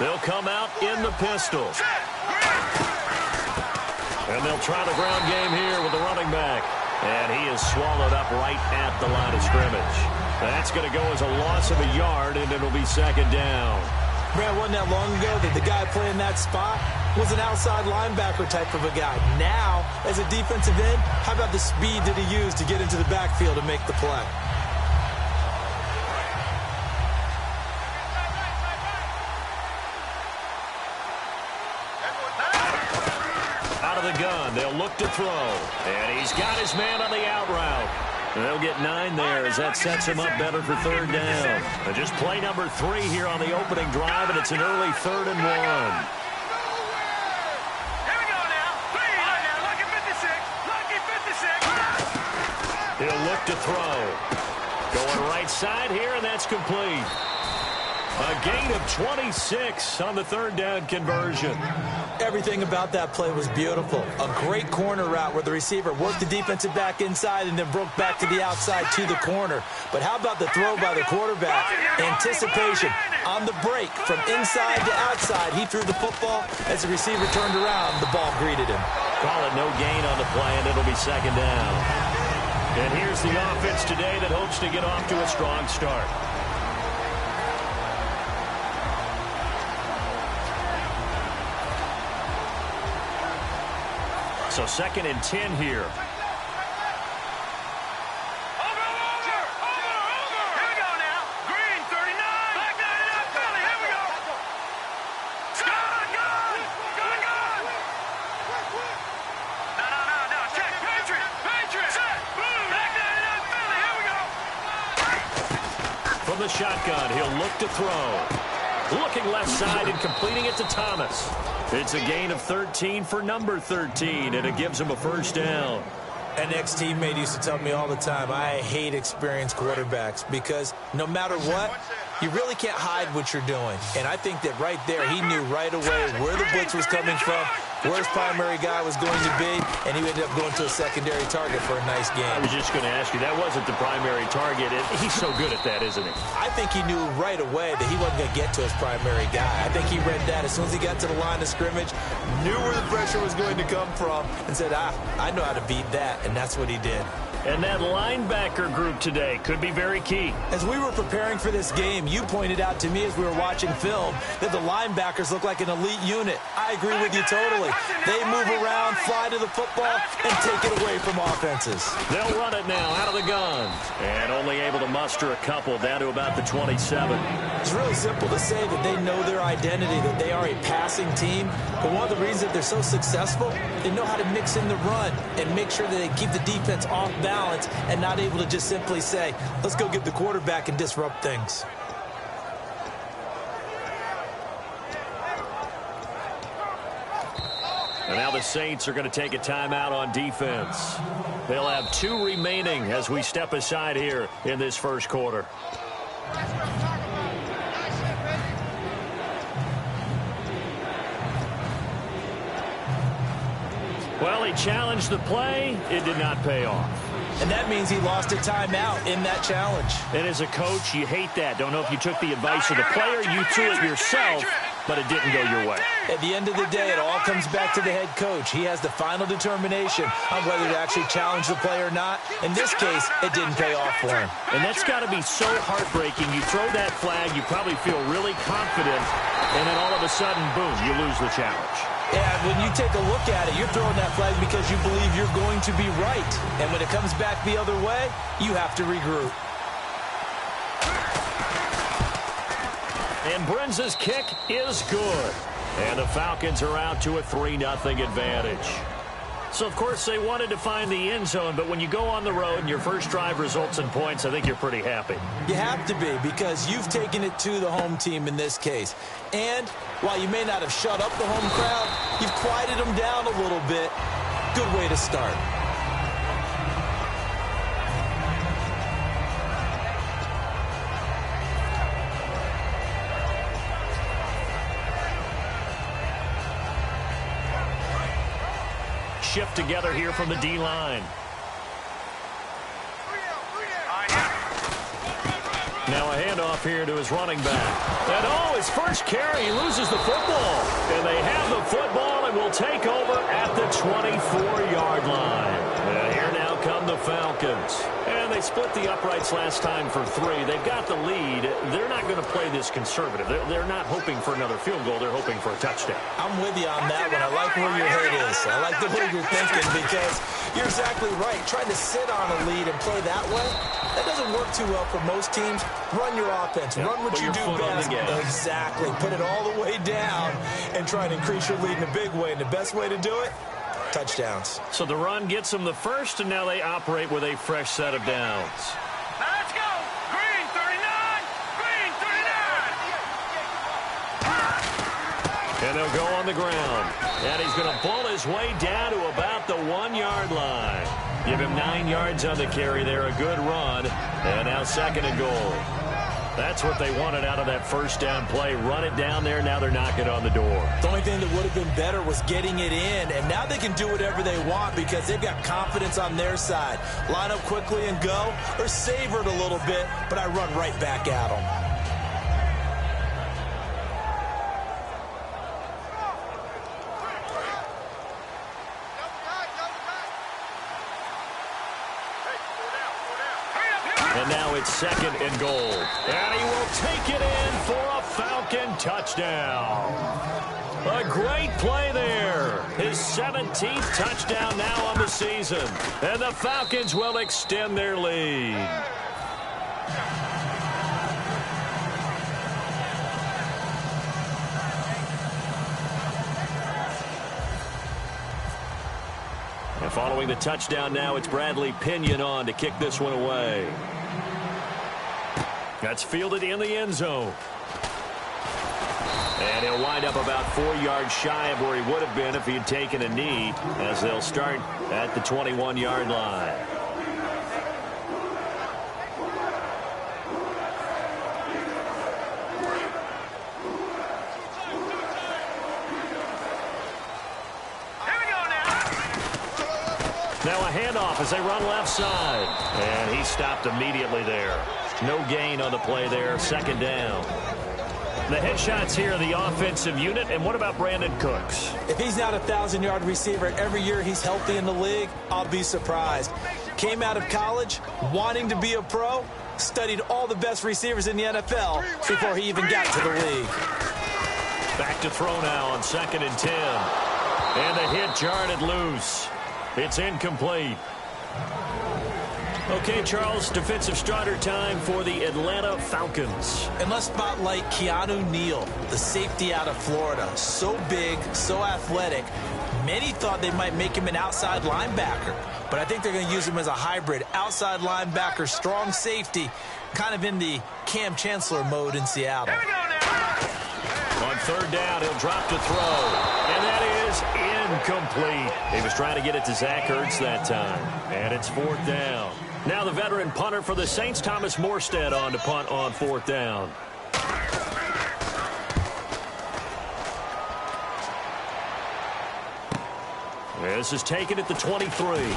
They'll come out in the pistol. And they'll try the ground game here with the running back. And he is swallowed up right at the line of scrimmage. That's going to go as a loss of a yard, and it'll be second down. Brad, wasn't that long ago that the guy playing that spot was an outside linebacker type of a guy. Now, as a defensive end, how about the speed that he used to get into the backfield and make the play? Out of the gun, they'll look to throw. And he's got his man on the out route. They'll get 9 there as that sets him up better for third down. And just play number 3 here on the opening drive, and it's an early 3rd and 1. Here we go now. Lucky 56. Lucky 56. He'll look to throw. Going right side here, and that's complete. A gain of 26 on the third down conversion. Everything about that play was beautiful. A great corner route where the receiver worked the defensive back inside and then broke back to the outside to the corner. But how about the throw by the quarterback? Anticipation on the break from inside to outside. He threw the football. As the receiver turned around, the ball greeted him. Call it no gain on the play, and it'll be second down. And here's the offense today that hopes to get off to a strong start. So 2nd and 10 here. Over. Here we go now. Green, 39. Back 99, Philly. Here we go. Gun. No. Check. Patriot. Set. Boom. Back 99, Philly. Here we go. From the shotgun, he'll look to throw. Looking left side and completing it to Thomas. It's a gain of 13 for number 13, and it gives him a first down. An ex-teammate used to tell me all the time, I hate experienced quarterbacks because no matter what, you really can't hide what you're doing. And I think that right there, he knew right away where the blitz was coming from, where his primary guy was going to be, and he ended up going to a secondary target for a nice game. I was just going to ask you, that wasn't the primary target, and he's so good at that, isn't he? I think he knew right away that he wasn't going to get to his primary guy. I think he read that as soon as he got to the line of scrimmage, knew where the pressure was going to come from, and said, I know how to beat that, and that's what he did. And that linebacker group today could be very key. As we were preparing for this game, you pointed out to me as we were watching film that the linebackers look like an elite unit. I agree with you totally. They move around, fly to the football, and take it away from offenses. They'll run it now out of the gun. And only able to muster a couple down to about the 27. It's really simple to say that they know their identity, that they are a passing team. But one of the reasons that they're so successful, they know how to mix in the run and make sure that they keep the defense off balance and not able to just simply say, let's go get the quarterback and disrupt things. And now the Saints are going to take a timeout on defense. They'll have 2 remaining as we step aside here in this first quarter. Well, he challenged the play. It did not pay off. And that means he lost a timeout in that challenge. And as a coach, you hate that. Don't know if you took the advice of the player, you threw it yourself, but it didn't go your way. At the end of the day, it all comes back to the head coach. He has the final determination on whether to actually challenge the play or not. In this case, it didn't pay off for him. And that's got to be so heartbreaking. You throw that flag, you probably feel really confident, and then all of a sudden, boom, you lose the challenge. Yeah, when you take a look at it, you're throwing that flag because you believe you're going to be right. And when it comes back the other way, you have to regroup. And Brenza's kick is good. And the Falcons are out to a 3-0 advantage. So, of course, they wanted to find the end zone, but when you go on the road and your first drive results in points, I think you're pretty happy. You have to be, because you've taken it to the home team in this case. And while you may not have shut up the home crowd, you've quieted them down a little bit. Good way to start. Shift together here from the D-line. Now a handoff here to his running back. And his first carry, he loses the football. And they have the football and will take over at the 24-yard line. And here now come the Falcons. And they split the uprights last time for 3. They've got the lead. They're not going to play this conservative. They're not hoping for another field goal. They're hoping for a touchdown. I'm with you on that one. I like where your head is. I like the way you're thinking because you're exactly right. Trying to sit on a lead and play that way, that doesn't work too well for most teams. Run your offense. Run what you do best. Exactly. Put it all the way down and try and increase your lead in a big way. And the best way to do it, touchdowns. So the run gets them the first, and now they operate with a fresh set of downs. Let's go. Green 39. Green 39. And they'll go on the ground. And he's going to pull his way down to about the 1-yard line. Give him 9 yards on the carry there. A good run. And now 2nd and goal. That's what they wanted out of that first down play. Run it down there. Now they're knocking on the door. The only thing that would have been better was getting it in. And now they can do whatever they want because they've got confidence on their side. Line up quickly and go, or savor it a little bit, but I run right back at them. And now it's 2nd and goal. And he will take it in for a Falcon touchdown. A great play there. His 17th touchdown now on the season. And the Falcons will extend their lead. And following the touchdown now, it's Bradley Pinion on to kick this one away. That's fielded in the end zone. And he'll wind up about 4 yards shy of where he would have been if he had taken a knee, as they'll start at the 21-yard line. Now a handoff as they run left side. And he stopped immediately there. No gain on the play there. 2nd down. The headshots here, the offensive unit. And what about Brandon Cooks? If he's not a 1,000-yard receiver every year he's healthy in the league, I'll be surprised. Came out of college wanting to be a pro, studied all the best receivers in the NFL before he even got to the league. Back to throw now on 2nd and 10. And the hit jarred it loose. It's incomplete. Okay, Charles, defensive starter time for the Atlanta Falcons. And let's spotlight Keanu Neal, the safety out of Florida. So big, so athletic. Many thought they might make him an outside linebacker, but I think they're going to use him as a hybrid. Outside linebacker, strong safety, kind of in the Cam Chancellor mode in Seattle. On 3rd down, he'll drop to throw. And that is incomplete. He was trying to get it to Zach Ertz that time. And it's 4th down. Now the veteran punter for the Saints, Thomas Morstead, on to punt on 4th down. This is taken at the 23.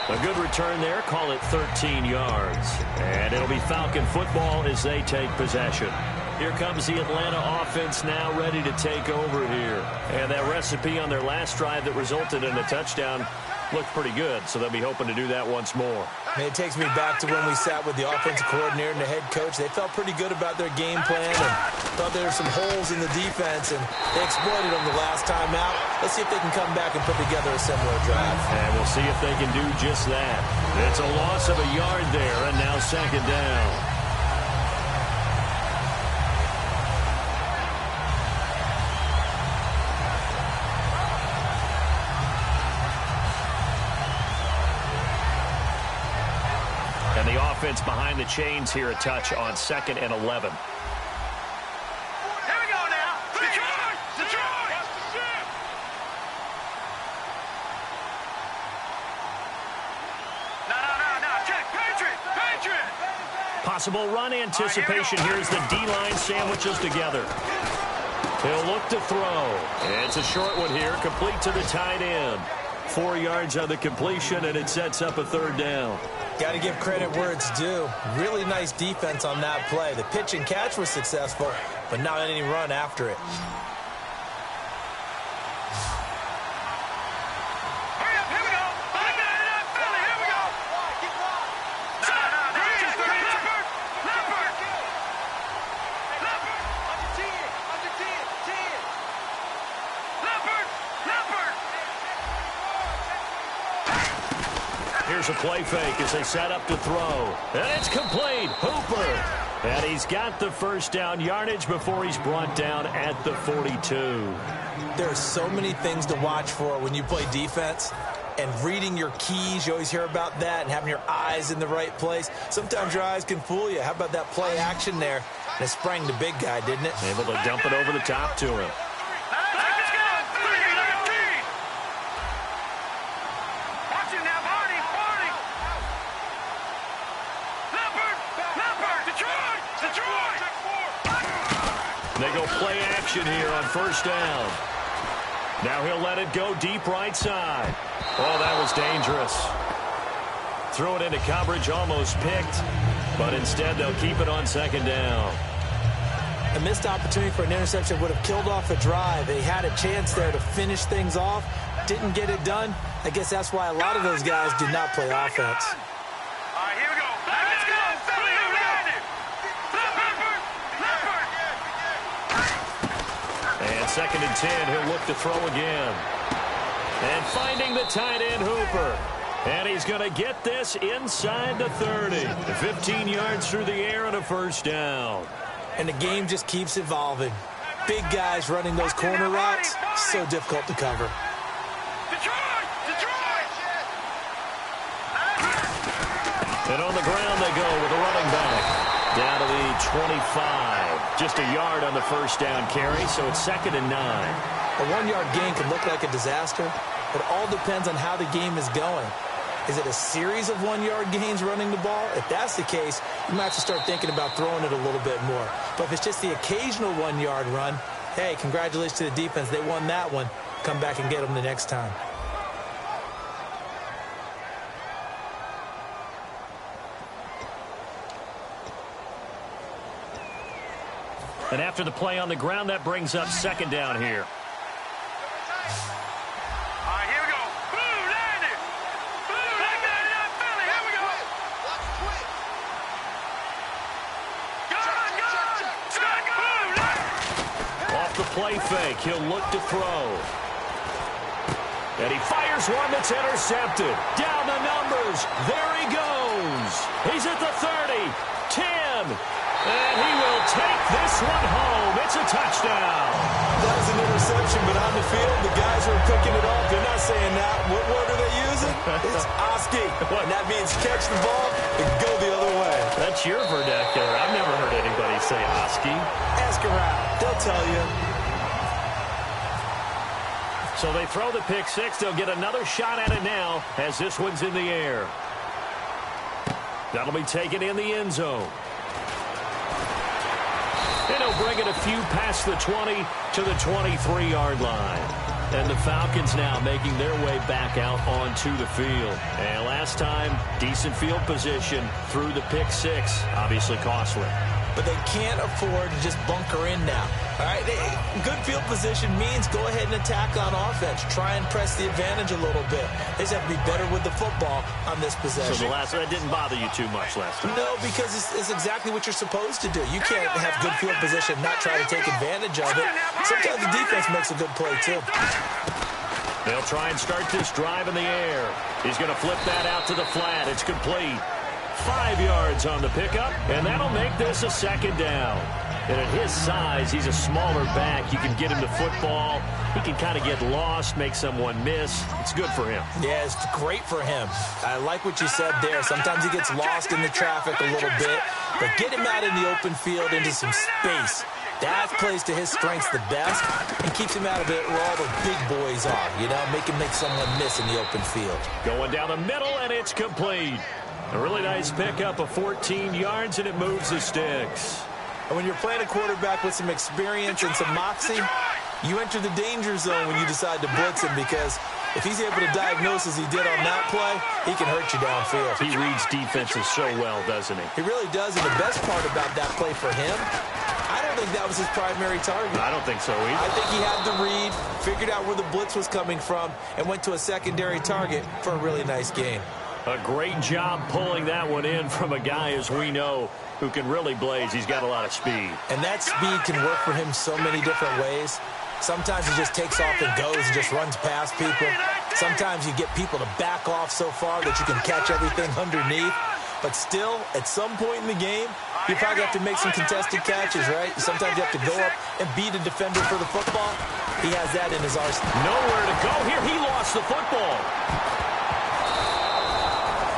A good return there. Call it 13 yards. And it'll be Falcon football as they take possession. Here comes the Atlanta offense now ready to take over here. And that recipe on their last drive that resulted in a touchdown looked pretty good, so they'll be hoping to do that once more. It takes me back to when we sat with the offensive coordinator and the head coach. They felt pretty good about their game plan and thought there were some holes in the defense, and they exploited them the last time out. Let's see if they can come back and put together a similar drive. And we'll see if they can do just that. It's a loss of a yard there, and now 2nd down. And the offense behind the chains here, a touch on 2nd and 11. Here we go now. Detroit! Detroit! No. Check. Patriot! Possible run anticipation. Here's the D-line sandwiches together. He'll look to throw. It's a short one here, complete to the tight end. 4 yards on the completion, and it sets up a 3rd down. Got to give credit where it's due. Really nice defense on that play. The pitch and catch was successful, but not any run after it. Hurry up, here we go. Back nine and out, Philly, here we go. Set, Leopard, Leopard. Under 10, under 10. Leopard. Here's a play fake as they set up to throw. And it's complete. Hooper. And he's got the first down yardage before he's brought down at the 42. There are so many things to watch for when you play defense. And reading your keys, you always hear about that, and having your eyes in the right place. Sometimes your eyes can fool you. How about that play action there? And it sprang the big guy, didn't it? Able to dump it over the top to him. They go play action here on first down. Now he'll let it go deep right side. Oh, that was dangerous. Threw it into coverage, almost picked. But instead, they'll keep it on second down. A missed opportunity for an interception would have killed off a drive. They had a chance there to finish things off. Didn't get it done. I guess that's why a lot of those guys did not play offense. All right, here we go. Let's go. Philly, here we go. And second and 10, he'll look to throw again. And finding the tight end, Hooper. And he's going to get this inside the 30. 15 yards through the air and a first down. And the game just keeps evolving. Big guys running those corner routes, so difficult to cover. Detroit! And on the ground they go with a running back. Down to the 25. Just a yard on the first down carry, so it's second and 9. A 1-yard gain can look like a disaster. It all depends on how the game is going. Is it a series of 1-yard gains running the ball? If that's the case, you might have to start thinking about throwing it a little bit more. But if it's just the occasional 1-yard run, hey, congratulations to the defense. They won that one. Come back and get them the next time. And after the play on the ground, that brings up second down here. All right, here we go. Boom, landed. Boom, back nine and out, Philly, here we go. Go. Off the play fake, he'll look to throw. And he fires one that's intercepted. Down the numbers. There he goes. He's at the 30, 10. And he will take this one home. It's a touchdown. That was an interception, but on the field, the guys who are picking it off, they're not saying that. What word are they using? It's Oski. And that means catch the ball and go the other way. That's your vernacular. I've never heard anybody say Oski. Ask around. They'll tell you. So they throw the pick six. They'll get another shot at it now as this one's in the air. That'll be taken in the end zone. And he'll bring it a few past the 20 to the 23-yard line. And the Falcons now making their way back out onto the field. And last time, decent field position through the pick six. Obviously costly. But they can't afford to just bunker in now. All right, good field position means go ahead and attack on offense. Try and press the advantage a little bit. They just have to be better with the football on this possession. So that didn't bother you too much last time? No, because it's exactly what you're supposed to do. You can't have good field position and not try to take advantage of it. Sometimes the defense makes a good play, too. They'll try and start this drive in the air. He's going to flip that out to the flat. It's complete. 5 yards on the pickup, and that'll make this a second down. And at his size, he's a smaller back. You can get him to football. He can kind of get lost, make someone miss. It's good for him. Yeah, it's great for him. I like what you said there. Sometimes he gets lost in the traffic a little bit, but get him out in the open field into some space. That plays to his strengths the best and keeps him out of it where all the big boys are. You know, make someone miss in the open field. Going down the middle, and it's complete. A really nice pickup of 14 yards, and it moves the sticks. And when you're playing a quarterback with some experience and some moxie, you enter the danger zone when you decide to blitz him because If he's able to diagnose as he did on that play, he can hurt you downfield. He reads defenses so well, doesn't he? He really does, and the best part about that play for him, I don't think that was his primary target. I don't think so either. I think he had the read, figured out where the blitz was coming from, and went to a secondary target for a really nice gain. A great job pulling that one in from a guy, as we know, who can really blaze. He's got a lot of speed. And that speed can work for him so many different ways. Sometimes he just takes off and goes and just runs past people. Sometimes you get people to back off so far that you can catch everything underneath. But still, at some point in the game, you probably have to make some contested catches, right? Sometimes you have to go up and beat a defender for the football. He has that in his arsenal. Nowhere to go here. He lost the football.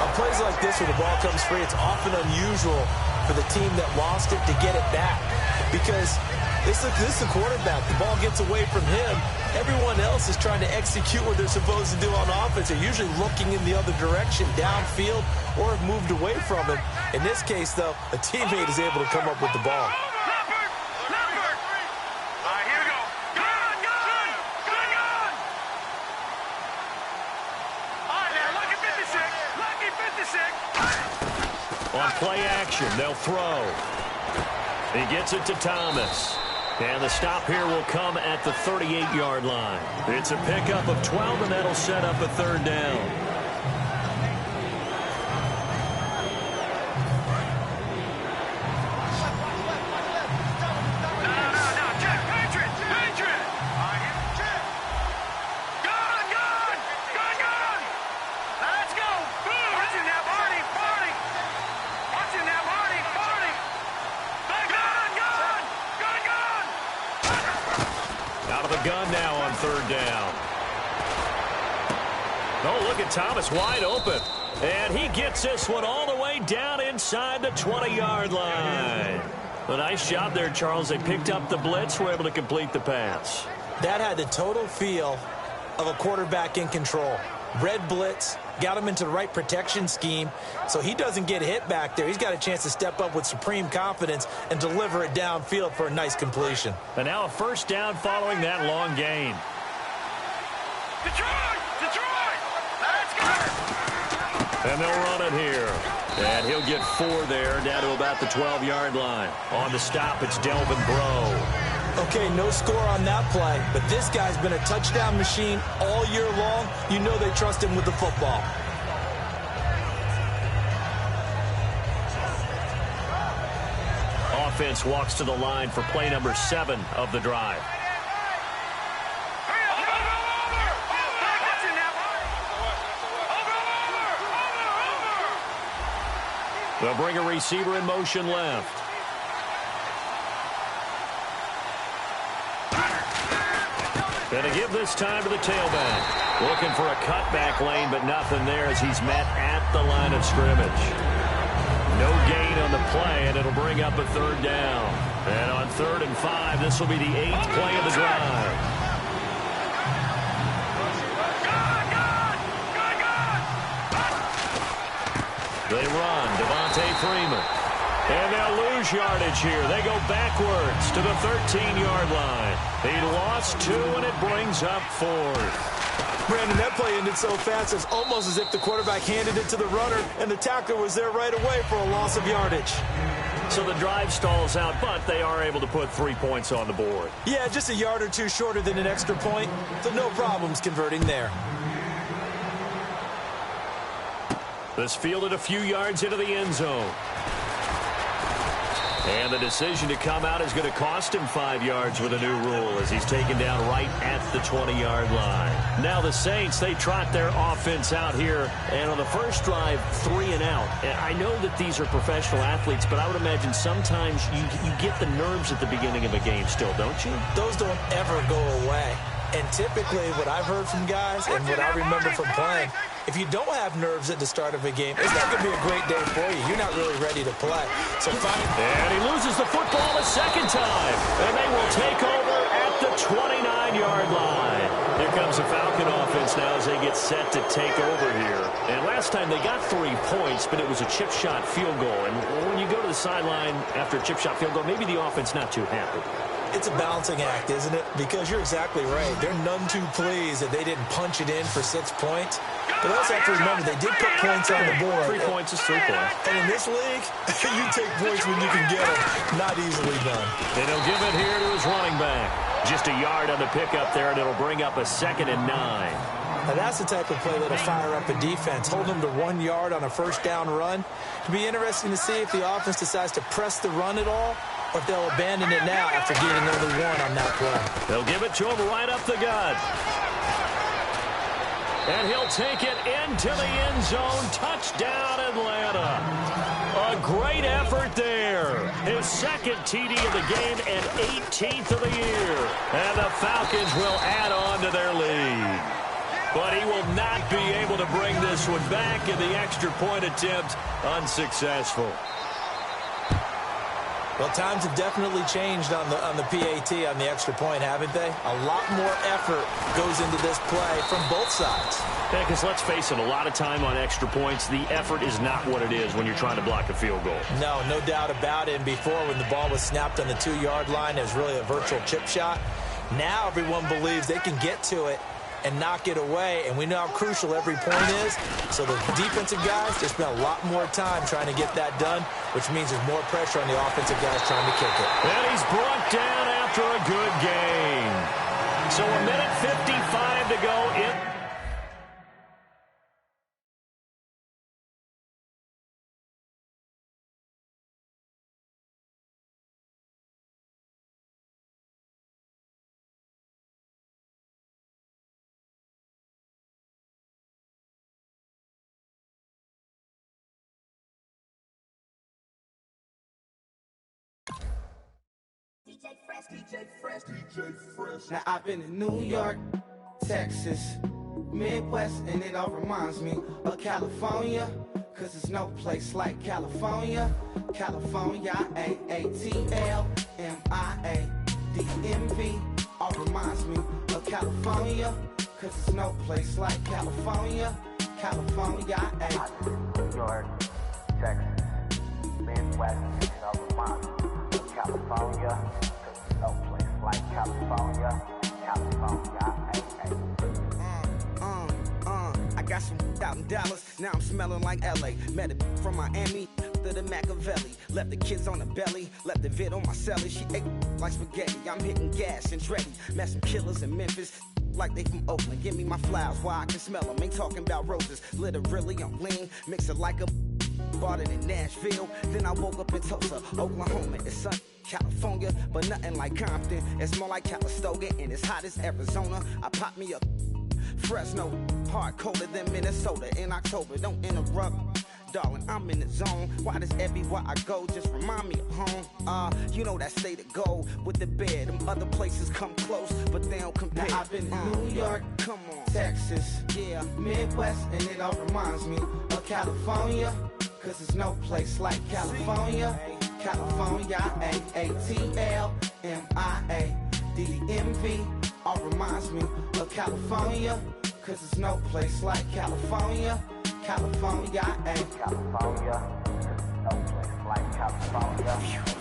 On plays like this where the ball comes free, it's often unusual for the team that lost it to get it back. Because this is the quarterback. The ball gets away from him. Everyone else is trying to execute what they're supposed to do on offense. They're usually looking in the other direction, downfield, or have moved away from him. In this case, though, a teammate is able to come up with the ball. On play action, they'll throw. He gets it to Thomas. And the stop here will come at the 38-yard line. It's a pickup of 12, and that'll set up a third down. Gun now on third down. Oh, look at Thomas wide open. And he gets this one all the way down inside the 20-yard line. A nice job there, Charles. They picked up the blitz, were able to complete the pass. That had the total feel of a quarterback in control. Red blitz, got him into the right protection scheme, so he doesn't get hit back there. He's got a chance to step up with supreme confidence and deliver it downfield for a nice completion. And now a first down following that long gain. Detroit! Let's go! And they'll run it here. And he'll get 4 there, down to about the 12-yard line. On the stop, it's Delvin Breaux. Okay, no score on that play, but this guy's been a touchdown machine all year long. You know they trust him with the football. Offense walks to the line for play number 7 of the drive. They'll bring a receiver in motion left. Going to give this time to the tailback. Looking for a cutback lane, but nothing there as he's met at the line of scrimmage. No gain on the play, and it'll bring up a third down. And on 3rd and 5, this will be the 8th play of the drive. They run. Devontae Freeman. And they'll lose yardage here. They go backwards to the 13-yard line. He lost 2, and it brings up 4th. Brandon, that play ended so fast, it's almost as if the quarterback handed it to the runner, and the tackler was there right away for a loss of yardage. So the drive stalls out, but they are able to put 3 points on the board. Yeah, just a yard or two shorter than an extra point, so no problems converting there. This fielded a few yards into the end zone. And the decision to come out is going to cost him 5 yards with a new rule as he's taken down right at the 20-yard line. Now the Saints, they trot their offense out here. And on the first drive, 3 and out. And I know that these are professional athletes, but I would imagine sometimes you get the nerves at the beginning of a game still, don't you? Those don't ever go away. And typically what I've heard from guys and what I remember from playing, if you don't have nerves at the start of a game, it's not going to be a great day for you. You're not really ready to play. So and he loses the football a second time. And they will take over at the 29-yard line. Here comes the Falcon offense now as they get set to take over here. And last time they got 3 points, but it was a chip shot field goal. And when you go to the sideline after a chip shot field goal, maybe the offense not too happy. It's a balancing act, isn't it? Because you're exactly right. They're none too pleased that they didn't punch it in for 6 points. But also have to remember, they did put points on the board. 3 points is 3 points. And in this league, you take points when you can get them. Not easily done. And he'll give it here to his running back. Just a yard on the pickup there, and it'll bring up a 2nd and 9. Now that's the type of play that'll fire up a defense. Hold them to 1 yard on a first down run. It'll be interesting to see if the offense decides to press the run at all, or if they'll abandon it now after getting only 1 on that play. They'll give it to him right up the gut. And he'll take it into the end zone. Touchdown, Atlanta. A great effort there. His 2nd TD of the game and 18th of the year. And the Falcons will add on to their lead. But he will not be able to bring this one back, and the extra point attempt unsuccessful. Well, times have definitely changed on the PAT, on the extra point, haven't they? A lot more effort goes into this play from both sides. Yeah, because let's face it, a lot of time on extra points, the effort is not what it is when you're trying to block a field goal. No doubt about it. And before, when the ball was snapped on the 2-yard line, it was really a virtual chip shot. Now everyone believes they can get to it and knock it away, and we know how crucial every point is. So the defensive guys just spent a lot more time trying to get that done, which means there's more pressure on the offensive guys trying to kick it. And he's brought down after a good game. So a minute 55 to go in. Now I've been in New York, Texas, Midwest, and it all reminds me of California, cause there's no place like California. California, A-A-T-L-M-I-A-D-M-V, all reminds me of California, cause there's no place like California. California, New York, Texas, Midwest, and it all reminds me of California, cause there's no place like California. California, I got some out in Dallas, now I'm smelling like LA. Met it from Miami to the Machiavelli. Left the kids on the belly, left the vid on my celly. She ate like spaghetti, I'm hitting gas and Dreddy. Met some killers in Memphis, like they from Oakland. Give me my flowers while I can smell them. Ain't talking about roses, literally I'm lean. Mix it like a bought it in Nashville. Then I woke up in Tulsa, Oklahoma. It's sun, California, but nothing like Compton. It's more like Calistoga, and it's hot as Arizona. I pop me up Fresno, hard colder than Minnesota in October. Don't interrupt, darling, I'm in the zone. Why does everywhere I go just remind me of home? You know that state of gold with the bed. Them other places come close, but they don't compare. Now I've been to New York, come on, Texas, yeah, Midwest, and it all reminds me of California, cause there's no place like California. California, A-A-T-L-M-I-A-D-M-V, all reminds me of California, cause there's no place like California. California, California, no place like California.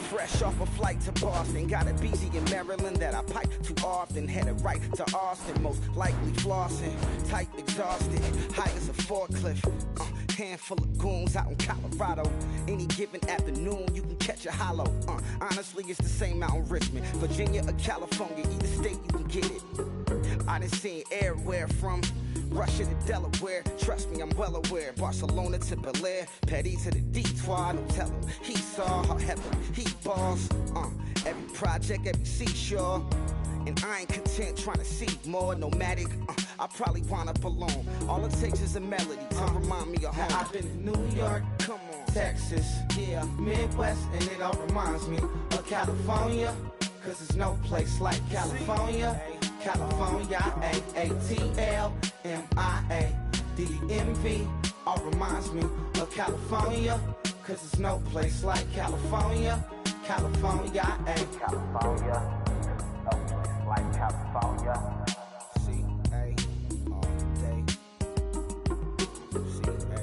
Fresh off a flight to Boston, got a BZ in Maryland that I pipe too often. Headed right to Austin, most likely flossing. Tight, exhausted, high as a forklift. Handful of goons out in Colorado. Any given afternoon, you can catch a hollow. Honestly, it's the same out in Richmond, Virginia or California. Either state, you can get it. I done seen everywhere from Russia to Delaware, trust me, I'm well aware. Barcelona to Bel Air, Petty to the Detroit. Don't tell him he saw how heaven he balls. Every project, every seashore. And I ain't content trying to see more nomadic. I probably wind up alone. All it takes is a melody to remind me of home. I've been to New York, come on, Texas, yeah, Midwest, and it all reminds me of California, cause there's no place like California. California, A-A-T-L-M-I-A-D-M-V, all reminds me of California, cause there's no place like California. California, California, no place like California. C-A all day. C-A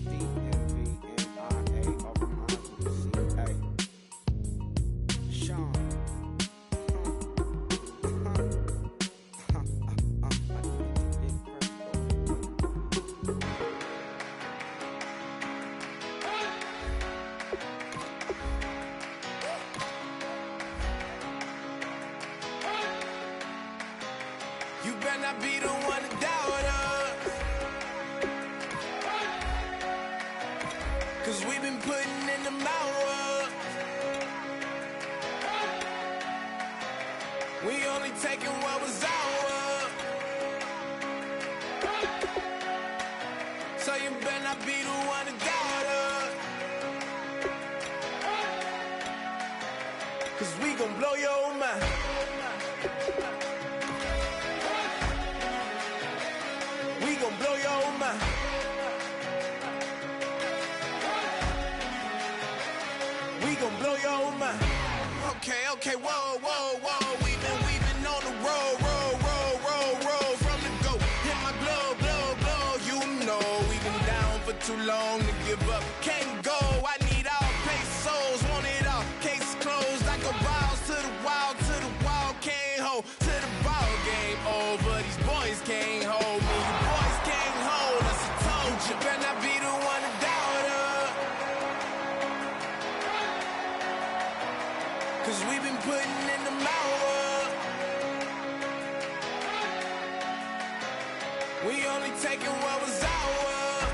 D-M-V-M-I-A, all reminds me of C-A. Sean. You better not be the one to doubt us. 'Cause we've been putting in the hours. We only taking what was ours. So you better not be the one to doubt us. 'Cause we gon' blow your mind. We gon' blow your mind. We gon' blow your mind. Okay, whoa, whoa, whoa. We've been on the road, roll from the go. Hit my glove, you know we've been down for too long to give up. Can't go, I need all pesos, want it all. Case closed, I go balls to the wall, can't hold. To the ball game over, these boys can't hold me. You boys can't hold us, I told you. Better not be the one to doubt us. 'Cause we've been putting in the hours. We only taking what was ours.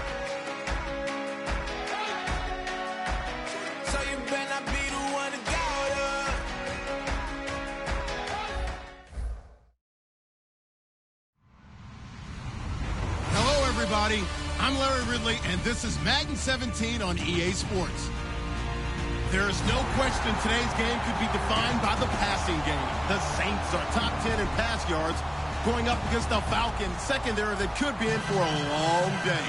So you better not be the one to doubt us. Hello, everybody. I'm Larry Ridley, and this is Madden 17 on EA Sports. There is no question today's game could be defined by the passing game. The Saints are top 10 in pass yards, going up against the Falcons secondary that could be in for a long day.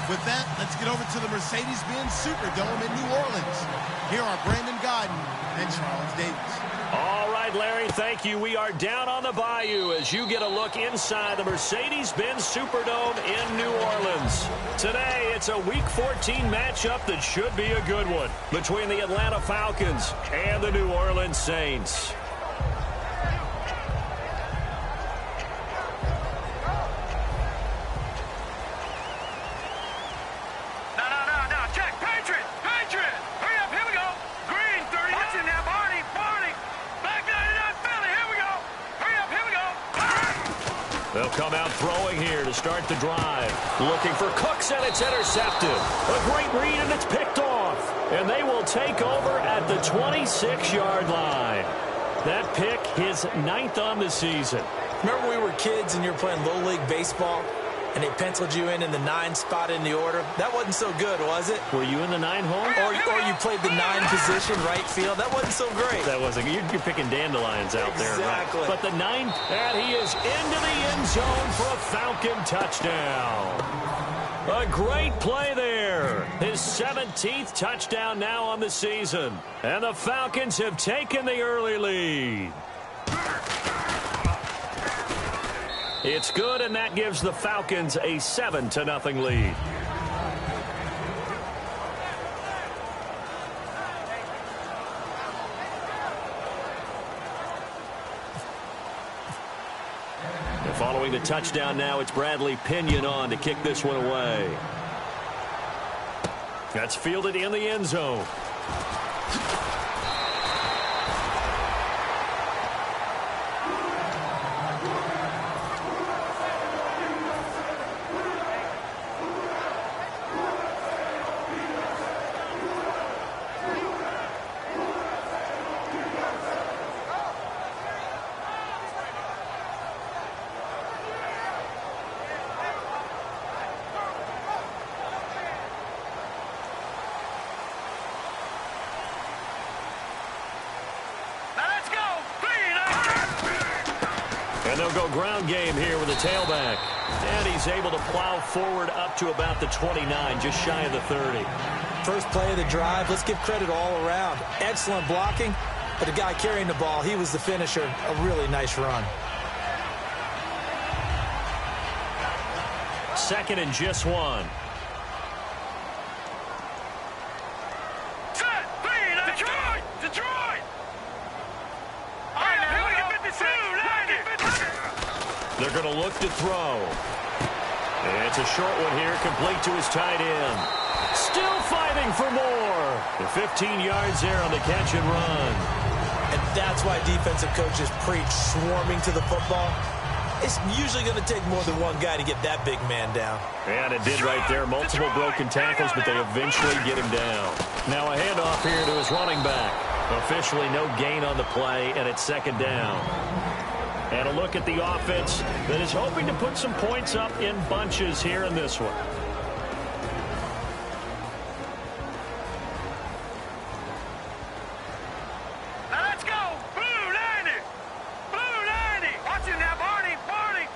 With that, let's get over to the Mercedes-Benz Superdome in New Orleans. Here are Brandon Godden and Charles Davis. All right, Larry, thank you. We are down on the bayou as you get a look inside the Mercedes-Benz Superdome in New Orleans. Today, it's a Week 14 matchup that should be a good one between the Atlanta Falcons and the New Orleans Saints. No, check, Patriot! Hurry up, here we go! Green, 30, watch it now, Barney! Black 99, Philly, here we go! Hurry up, here we go! They'll come out throwing here to start the drive. Looking for Cooks, and it's intercepted. A great read, and it's picked off. And they will take over at the 26-yard line. That pick, his 9th on the season. Remember we were kids and you were playing Little League Baseball, and they penciled you in the 9 spot in the order? That wasn't so good, was it? Were you in the 9 hole? Or you played the 9 position, right field? That wasn't so great. That wasn't. You're picking dandelions out there. Exactly. Right? But the 9, and he is into the end zone for a Falcon touchdown. A great play there. His 17th touchdown now on the season. And the Falcons have taken the early lead. It's good, and that gives the Falcons a 7-0 lead. And following the touchdown now, it's Bradley Pinion on to kick this one away. That's fielded in the end zone. And they'll go ground game here with a tailback. And he's able to plow forward up to about the 29, just shy of the 30. First play of the drive, let's give credit all around. Excellent blocking, but the guy carrying the ball, he was the finisher. A really nice run. Second and just 1. They're going to look to throw. And it's a short one here, complete to his tight end. Still fighting for more. The 15 yards there on the catch and run. And That's why defensive coaches preach swarming to the football. It's usually going to take more than one guy to get that big man down. And it did right there. Multiple broken tackles, but they eventually get him down. Now a handoff here to his running back. Officially no gain on the play, and it's second down. And a look at the offense that is hoping to put some points up in bunches here in this one. Let's go! Blue 90! Blue 90! Watch him now, Barney! Barney!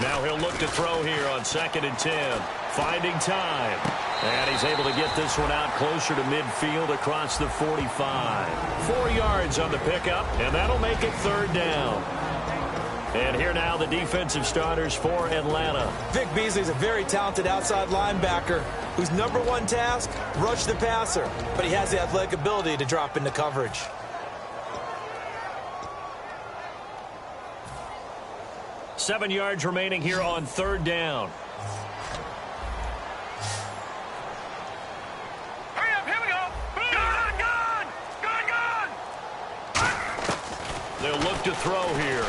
Now he'll look to throw here on 2nd and 10. Finding time. And he's able to get this one out closer to midfield across the 45. 4 yards on the pickup, and that'll make it third down. And here now the defensive starters for Atlanta. Vic Beasley's a very talented outside linebacker whose number one task, rush the passer. But he has the athletic ability to drop into coverage. Seven yards remaining here on third down. Hurry up, here we go! Gun, gun! Gun, gun! They'll look to throw here.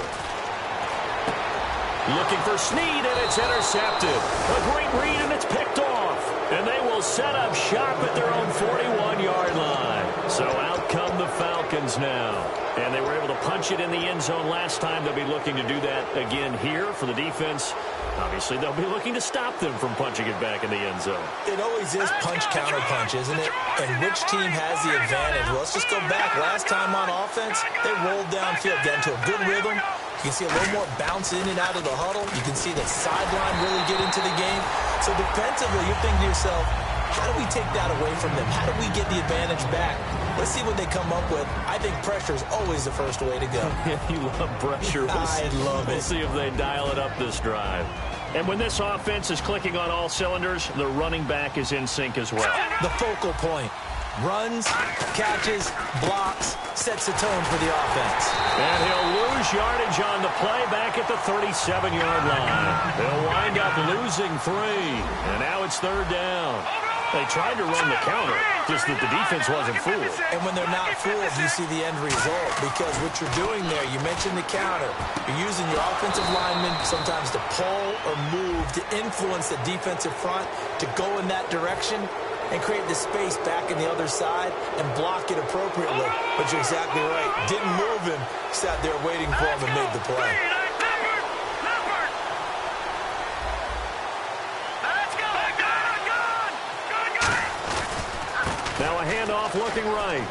Looking for Snead, and it's intercepted. A great read, and it's picked off. And they will set up shop at their own 41-yard line. So out come the Falcons now. And they were able to punch it in the end zone last time. They'll be looking to do that again here for the defense. Obviously, they'll be looking to stop them from punching it back in the end zone. It always is punch-counter-punch, isn't it? And which team has the advantage? Well, let's just go back. Last time on offense, they rolled downfield, got into a good rhythm. You can see a little more bounce in and out of the huddle. You can see the sideline really get into the game. So defensively, you're thinking to yourself, how do we take that away from them? How do we get the advantage back? Let's see what they come up with. I think pressure is always the first way to go. You love pressure. I love it. We'll see if they dial it up this drive. And when this offense is clicking on all cylinders, the running back is in sync as well. The focal point. Runs, catches, blocks, sets the tone for the offense. And he'll lose yardage on the play back at the 37-yard line. They'll wind up losing 3. And now it's third down. They tried to run the counter, just that the defense wasn't fooled. And when they're not fooled, you see the end result. Because what you're doing there, you mentioned the counter. You're using your offensive linemen sometimes to pull or move, to influence the defensive front, to go in that direction and create the space back in the other side and block it appropriately. But you're exactly right. Didn't move him. Sat there waiting for him and made the play. Now a handoff looking right.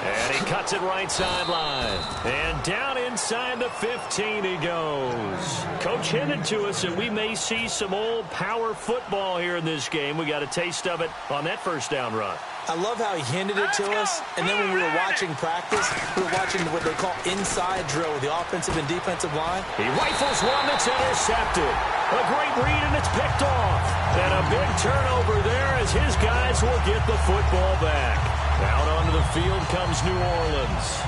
And he cuts it right sideline. And down inside the 15 he goes. Coach hinted to us that we may see some old power football here in this game. We got a taste of it on that first down run. I love how he hinted it to us, and then when we were watching practice, we were watching what they call inside drill with the offensive and defensive line. He rifles one that's intercepted. A great read, and it's picked off. And a big turnover there as his guys will get the football back. Out onto the field comes New Orleans.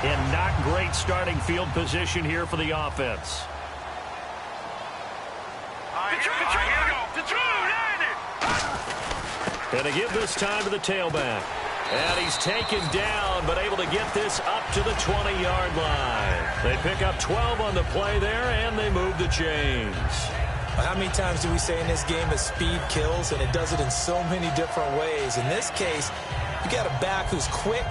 In not great starting field position here for the offense. And to give this time to the tailback. And he's taken down, but able to get this up to the 20-yard line. They pick up 12 on the play there, and they move the chains. How many times do we say in this game that speed kills, and it does it in so many different ways? In this case, you got a back who's quick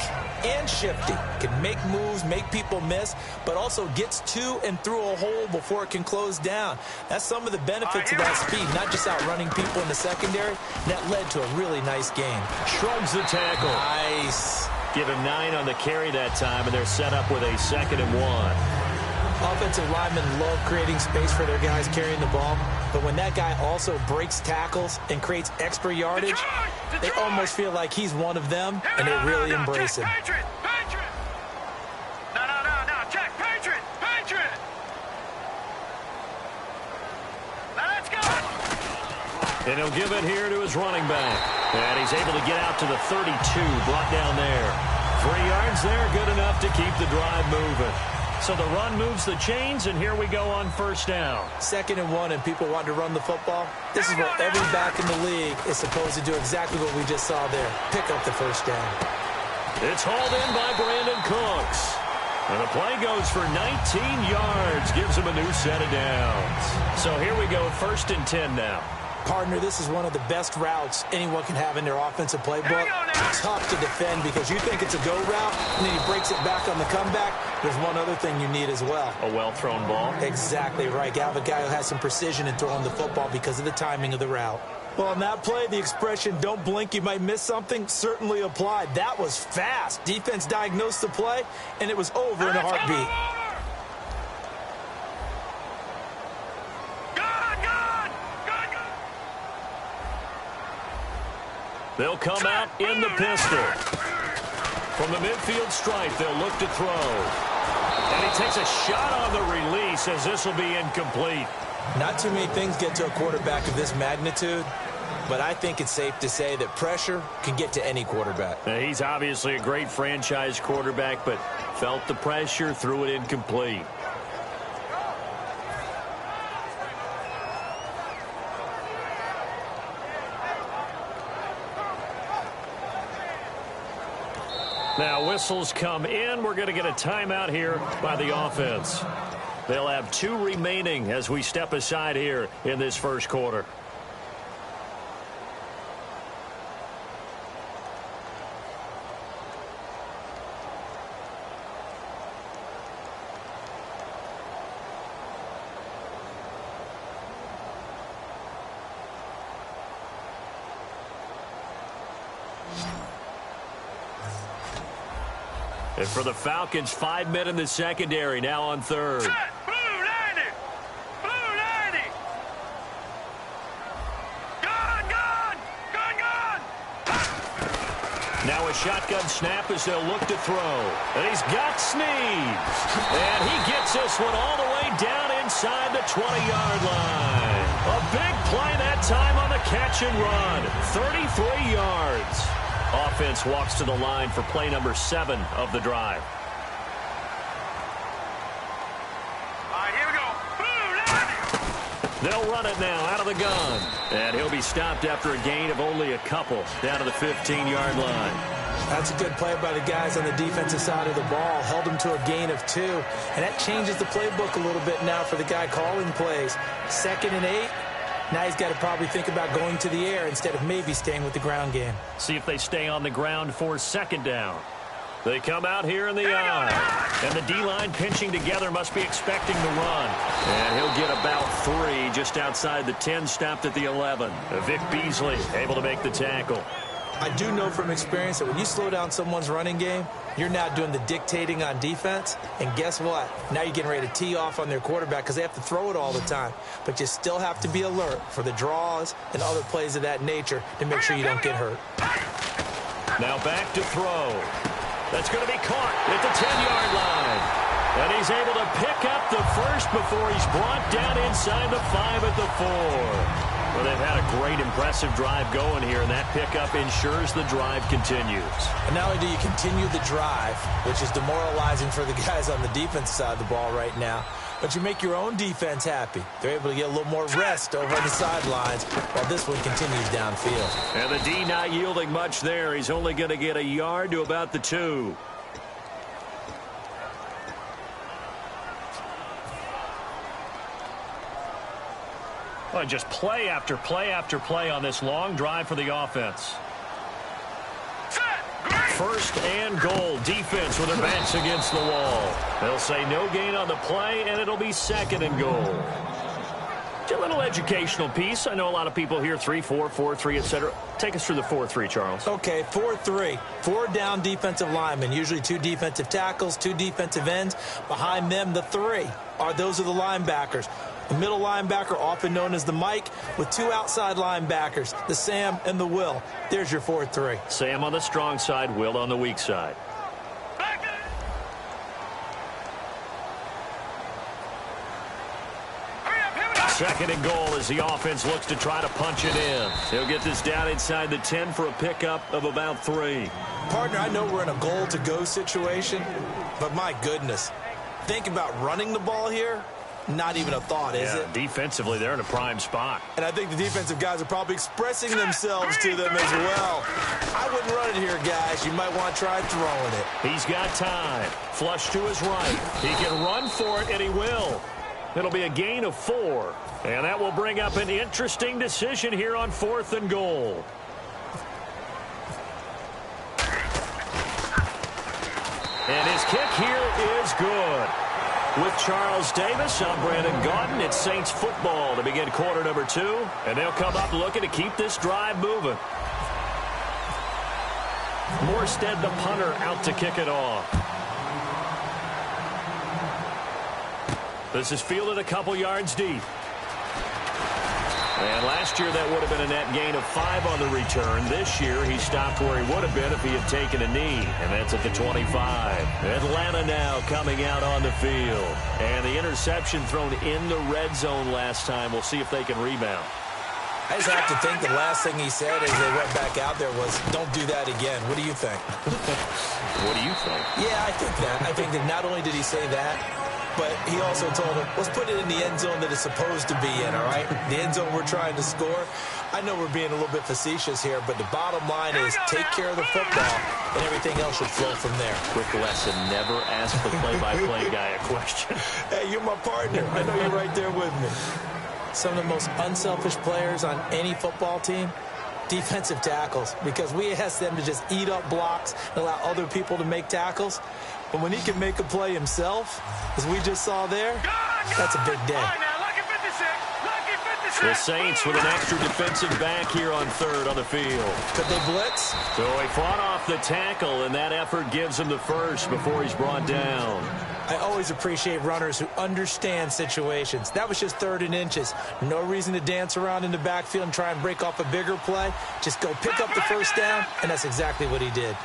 and shifty, can make moves, make people miss, but also gets to and through a hole before it can close down. That's some of the benefits of that speed, not just outrunning people in the secondary. That led to a really nice game. Shrugs the tackle. Nice. Give him 9 on the carry that time, and they're set up with a 2nd and 1. Offensive linemen love creating space for their guys carrying the ball, but when that guy also breaks tackles and creates extra yardage, they almost feel like he's one of them, and they really embrace him. Patriot! No, check! Patriot! Let's go! And he'll give it here to his running back. And he's able to get out to the 32, brought down there. 3 yards there, good enough to keep the drive moving. So the run moves the chains, and here we go on first down. 2nd and 1, and people want to run the football. This is where every back in the league is supposed to do exactly what we just saw there. Pick up the first down. It's hauled in by Brandon Cooks. And the play goes for 19 yards, gives him a new set of downs. So here we go, 1st and 10 now. Partner, this is one of the best routes anyone can have in their offensive playbook. Tough to defend because you think it's a go route, and then he breaks it back on the comeback. There's one other thing you need as well. A well-thrown ball. Exactly right. You have a guy who has some precision in throwing the football because of the timing of the route. Well, on that play, the expression, don't blink, you might miss something, certainly applied. That was fast. Defense diagnosed the play, and it was over in a heartbeat. They'll come out in the pistol. From the midfield stripe, they'll look to throw. And he takes a shot on the release as this will be incomplete. Not too many things get to a quarterback of this magnitude, but I think it's safe to say that pressure can get to any quarterback. Now, he's obviously a great franchise quarterback, but felt the pressure, threw it incomplete. Now, whistles come in. We're going to get a timeout here by the offense. They'll have 2 remaining as we step aside here in this first quarter. And for the Falcons, 5 men in the secondary, now on 3rd. Set. Blue 90. Blue 90. Gun. Now a shotgun snap as they'll look to throw. And he's got Sneed. And he gets this one all the way down inside the 20-yard line. A big play that time on the catch and run. 33 yards. Offense walks to the line for play number 7 of the drive. All right, here we go. Blue 90. They'll run it now out of the gun. And he'll be stopped after a gain of only a couple down to the 15-yard line. That's a good play by the guys on the defensive side of the ball. Held them to a gain of 2. And that changes the playbook a little bit now for the guy calling plays. 2nd and 8. Now he's got to probably think about going to the air instead of maybe staying with the ground game. See if they stay on the ground for 2nd down. They come out here in the eye. And the D-line pinching together must be expecting the run. And he'll get about 3 just outside the 10, stopped at the 11. Vic Beasley able to make the tackle. I do know from experience that when you slow down someone's running game, you're now doing the dictating on defense. And guess what? Now you're getting ready to tee off on their quarterback because they have to throw it all the time. But you still have to be alert for the draws and other plays of that nature to make sure you don't get hurt. Now back to throw. That's going to be caught at the 10-yard line. And he's able to pick up the first before he's brought down inside the 5 at the 4. Well, they've had a great, impressive drive going here, and that pickup ensures the drive continues. And not only do you continue the drive, which is demoralizing for the guys on the defense side of the ball right now, but you make your own defense happy. They're able to get a little more rest over on the sidelines while this one continues downfield. And the D not yielding much there. He's only going to get a yard to about the 2. Well, just play after play after play on this long drive for the offense. First and goal. Defense with their backs against the wall. They'll say no gain on the play, and it'll be 2nd and goal. A little educational piece. I know a lot of people hear 3-4, 4-3, etc. Take us through the 4-3, Charles. Okay, 4-3. 4 down defensive linemen, usually 2 defensive tackles, 2 defensive ends. Behind them, the 3 those are the linebackers. The middle linebacker, often known as the Mike, with 2 outside linebackers, the Sam and the Will. There's your 4-3. Sam on the strong side, Will on the weak side. 2nd and goal as the offense looks to try to punch it in. He'll get this down inside the 10 for a pickup of about 3. Partner, I know we're in a goal-to-go situation, but my goodness. think about running the ball here, not even a thought, is it? Defensively, they're in a prime spot. And I think the defensive guys are probably expressing themselves to them as well. I wouldn't run it here, guys. You might want to try throwing it. He's got time. Flush to his right. He can run for it, and he will. It'll be a gain of 4. And that will bring up an interesting decision here on 4th and goal. And his kick here is good. With Charles Davis, I'm Brandon Gaudin. It's Saints football to begin quarter number 2. And they'll come up looking to keep this drive moving. Morstead, the punter, out to kick it off. This is fielded a couple yards deep. And last year that would have been a net gain of 5 on the return. This year he stopped where he would have been if he had taken a knee. And that's at the 25. Atlanta now coming out on the field. And the interception thrown in the red zone last time. We'll see if they can rebound. I just have to think the last thing he said as they went back out there was, don't do that again. What do you think? What do you think? Yeah, I think that. I think that not only did he say that, but he also told him, let's put it in the end zone that it's supposed to be in, all right? The end zone we're trying to score. I know we're being a little bit facetious here, but the bottom line is take care of the football, and everything else should flow from there. Quick lesson, never ask the play-by-play guy a question. Hey, you're my partner. I know you're right there with me. Some of the most unselfish players on any football team, defensive tackles, because we ask them to just eat up blocks and allow other people to make tackles. But when he can make a play himself, as we just saw there, that's a big day. The Saints with an extra defensive back here on 3rd on the field. Could they blitz? So he fought off the tackle, and that effort gives him the first before he's brought down. I always appreciate runners who understand situations. That was just 3rd and inches. No reason to dance around in the backfield and try and break off a bigger play. Just go pick up the first down, and that's exactly what he did.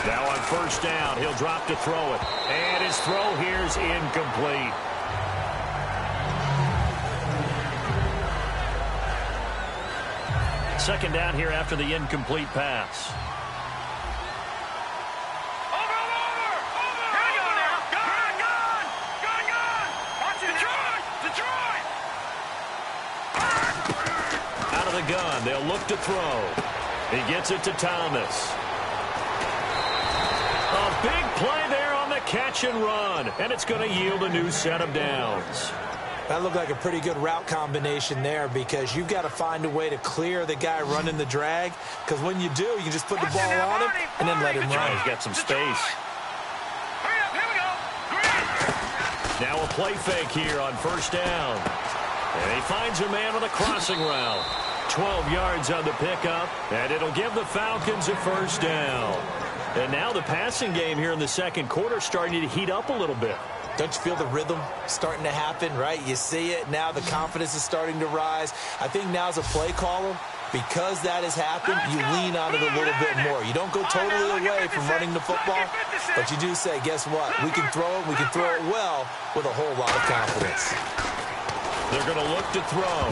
Now on 1st down, he'll drop to throw it. And his throw here's incomplete. Second down here after the incomplete pass. Out of the gun, they'll look to throw. He gets it to Thomas. A big play there on the catch and run, and it's going to yield a new set of downs. That looked like a pretty good route combination there because you've got to find a way to clear the guy running the drag, because when you do, you can just put the ball on him and then let him run. He's got some space. Now a play fake here on 1st down. And he finds a man on a crossing route. 12 yards on the pickup, and it'll give the Falcons a 1st down. And now the passing game here in the second quarter starting to heat up a little bit. Don't you feel the rhythm starting to happen, right? You see it. Now the confidence is starting to rise. I think now as a play caller, because that has happened, you lean on it a little bit more. You don't go totally away from running the football, but you do say, guess what? We can throw it. We can throw it well with a whole lot of confidence. They're going to look to throw.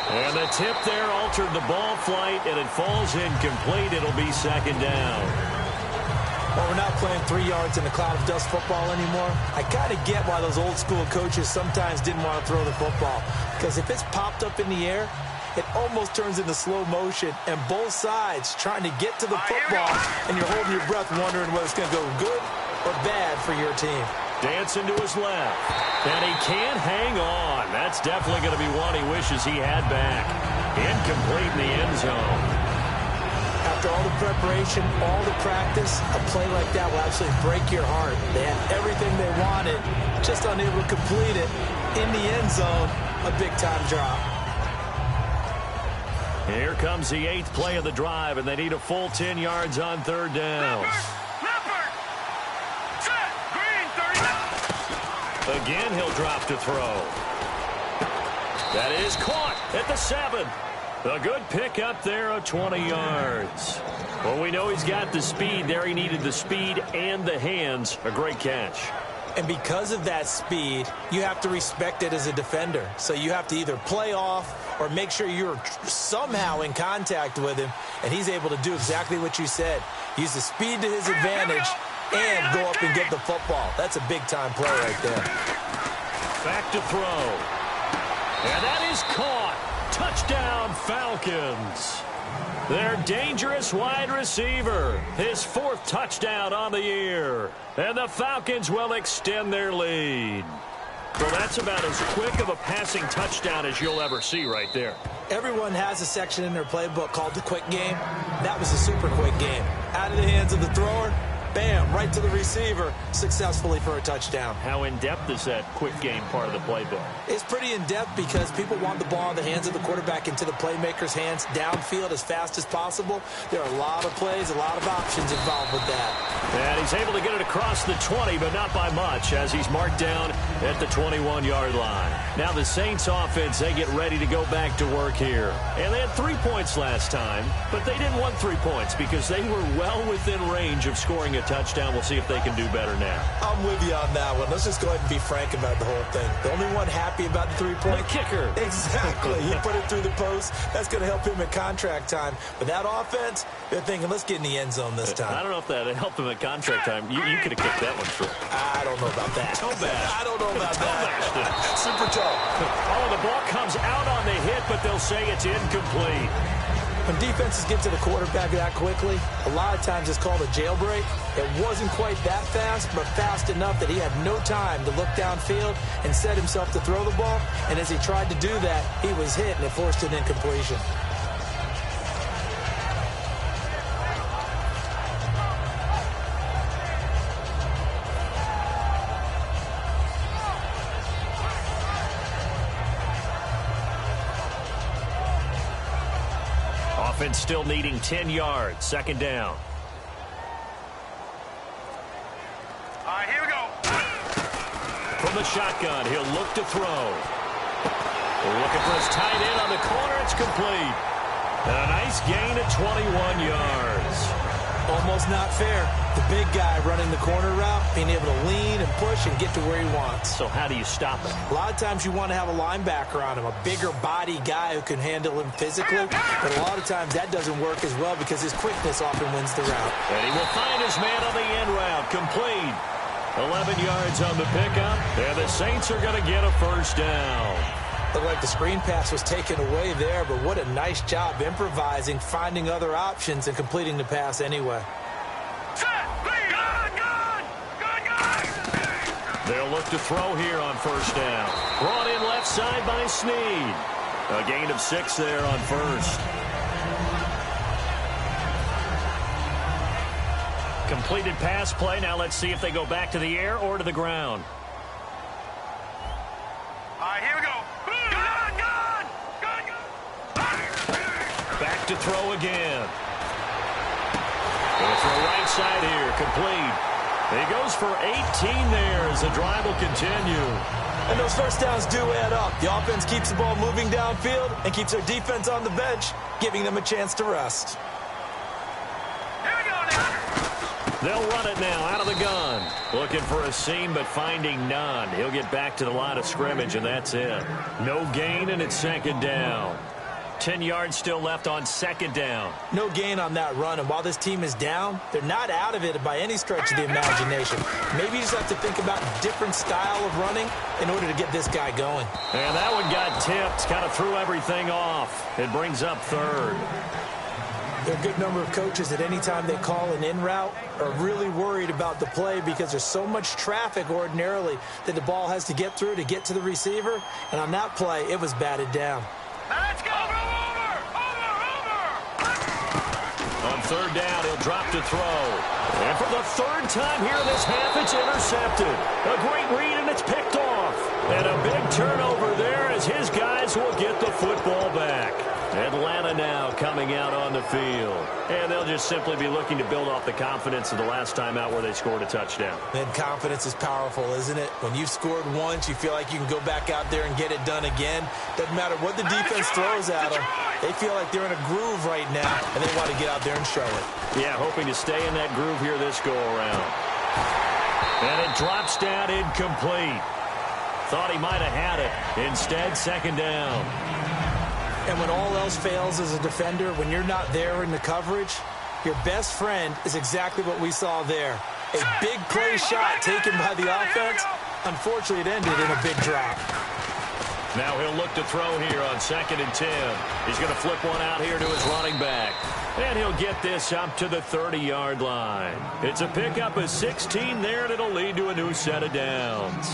And the tip there altered the ball flight, and it falls incomplete. It'll be 2nd down. Well, we're not playing 3 yards in a cloud of dust football anymore. I kind of get why those old school coaches sometimes didn't want to throw the football. Because if it's popped up in the air, it almost turns into slow motion. And both sides trying to get to the football, and you're holding your breath wondering whether it's going to go good or bad for your team. Dancing to his left. And he can't hang on. That's definitely going to be one he wishes he had back. Incomplete in the end zone. After all the preparation, all the practice, a play like that will absolutely break your heart. They had everything they wanted, just unable to complete it. In the end zone, a big-time drop. Here comes the 8th play of the drive, and they need a full 10 yards on 3rd down. Again, he'll drop to throw. That is caught at the 7. A good pick up there of 20 yards. Well, we know he's got the speed there. He needed the speed and the hands. A great catch. And because of that speed, you have to respect it as a defender. So you have to either play off or make sure you're somehow in contact with him, and he's able to do exactly what you said. Use the speed to his advantage and go up and get the football. That's a big-time play right there. Back to throw. And that is caught. Touchdown, Falcons. Their dangerous wide receiver. His 4th touchdown on the year. And the Falcons will extend their lead. Well, that's about as quick of a passing touchdown as you'll ever see right there. Everyone has a section in their playbook called the quick game. That was a super quick game. Out of the hands of the thrower, bam, right to the receiver, successfully for a touchdown. How in-depth is that quick game part of the playbook? It's pretty in-depth because people want the ball in the hands of the quarterback into the playmaker's hands downfield as fast as possible. There are a lot of plays, a lot of options involved with that. And he's able to get it across the 20, but not by much, as he's marked down at the 21-yard line. Now the Saints offense, they get ready to go back to work here. And they had 3 points last time, but they didn't want 3 points because they were well within range of scoring a touchdown. We'll see if they can do better now. I'm with you on that one. Let's just go ahead and be frank about the whole thing. The only one happy about the 3-point. The kicker. Exactly. He put it through the post. That's going to help him at contract time. But that offense, they're thinking, let's get in the end zone this time. I don't know if that helped him at contract time. You could have kicked that one through. I don't know about that. I don't know about that. Super toe. Oh, the ball comes out on the hit, but they'll say it's incomplete. When defenses get to the quarterback that quickly, a lot of times it's called a jailbreak. It wasn't quite that fast, but fast enough that he had no time to look downfield and set himself to throw the ball. And as he tried to do that, he was hit, and it forced an incompletion. Offense still needing 10 yards. Second down. All right, here we go. From the shotgun, he'll look to throw. Looking for his tight end on the corner. It's complete. And a nice gain at 21 yards. Almost not fair. The big guy running the corner route, being able to lean and push and get to where he wants. So how do you stop it? A lot of times you want to have a linebacker on him, a bigger body guy who can handle him physically. But a lot of times that doesn't work as well because his quickness often wins the route. And he will find his man on the end route. Complete. 11 yards on the pickup. And the Saints are going to get a first down. Looked like the screen pass was taken away there, but what a nice job improvising, finding other options, and completing the pass anyway. They'll look to throw here on first down. Brought in left side by Snead. A gain of 6 there on first. Completed pass play. Now let's see if they go back to the air or to the ground. All right, here we go. Back to throw again. Going to throw right side here. Complete. He goes for 18 there as the drive will continue. And those first downs do add up. The offense keeps the ball moving downfield and keeps their defense on the bench, giving them a chance to rest. Here we go now. They'll run it now out of the gun. Looking for a seam, but finding none. He'll get back to the line of scrimmage, and that's it. No gain, and it's second down. 10 yards still left on second down. No gain on that run, and while this team is down, they're not out of it by any stretch of the imagination. Maybe you just have to think about a different style of running in order to get this guy going. And that one got tipped, kind of threw everything off. It brings up third. There are a good number of coaches at any time they call an in route are really worried about the play because there's so much traffic ordinarily that the ball has to get through to get to the receiver. And on that play, it was batted down. Now let's go. Over. On third down, he'll drop to throw. And for the third time here this half, it's intercepted. A great read, and it's picked off. And a big turnover there as his guys will get the football back. Atlanta now coming out on the field. And they'll just simply be looking to build off the confidence of the last time out where they scored a touchdown. And confidence is powerful, isn't it? When you've scored once, you feel like you can go back out there and get it done again. Doesn't matter what the defense throws at them. They feel like they're in a groove right now, and they want to get out there and show it. Yeah, hoping to stay in that groove here this go-around. And it drops down incomplete. Thought he might have had it. Instead, second down. And when all else fails as a defender, when you're not there in the coverage, your best friend is exactly what we saw there. A big play shot taken by the offense. Unfortunately, it ended in a big drop. Now he'll look to throw here on 2nd and 10. He's going to flip one out here to his running back. And he'll get this up to the 30-yard line. It's a pickup of 16 there, and it'll lead to a new set of downs.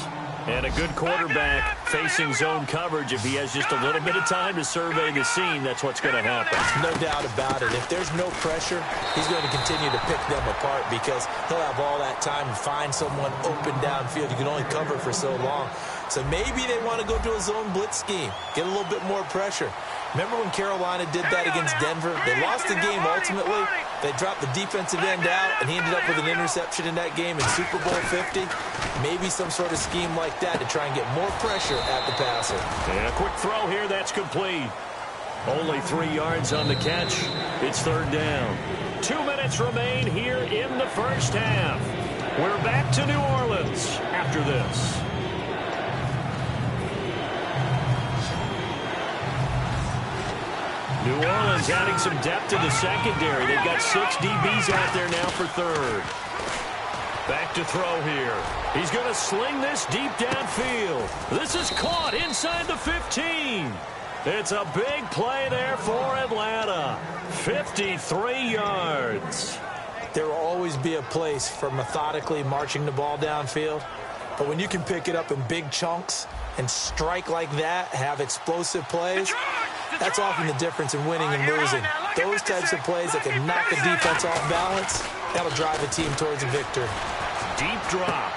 And a good quarterback facing zone coverage. If he has just a little bit of time to survey the scene, that's what's going to happen. No doubt about it. If there's no pressure, he's going to continue to pick them apart because he'll have all that time to find someone open downfield. You can only cover for so long. So maybe they want to go to a zone blitz scheme, get a little bit more pressure. Remember when Carolina did that against Denver? They lost the game ultimately. They dropped the defensive end out, and he ended up with an interception in that game in Super Bowl 50. Maybe some sort of scheme like that to try and get more pressure at the passer. And a quick throw here, that's complete. Only 3 yards on the catch. It's 3rd down. 2 minutes remain here in the first half. We're back to New Orleans after this. New Orleans adding some depth to the secondary. They've got 6 DBs out there now for 3rd. Back to throw here. He's going to sling this deep downfield. This is caught inside the 15. It's a big play there for Atlanta. 53 yards. There will always be a place for methodically marching the ball downfield. But when you can pick it up in big chunks and strike like that, have explosive plays, that's often the difference in winning and losing. Those types of plays that can knock a defense off balance, that'll drive a team towards a victory. Deep drop.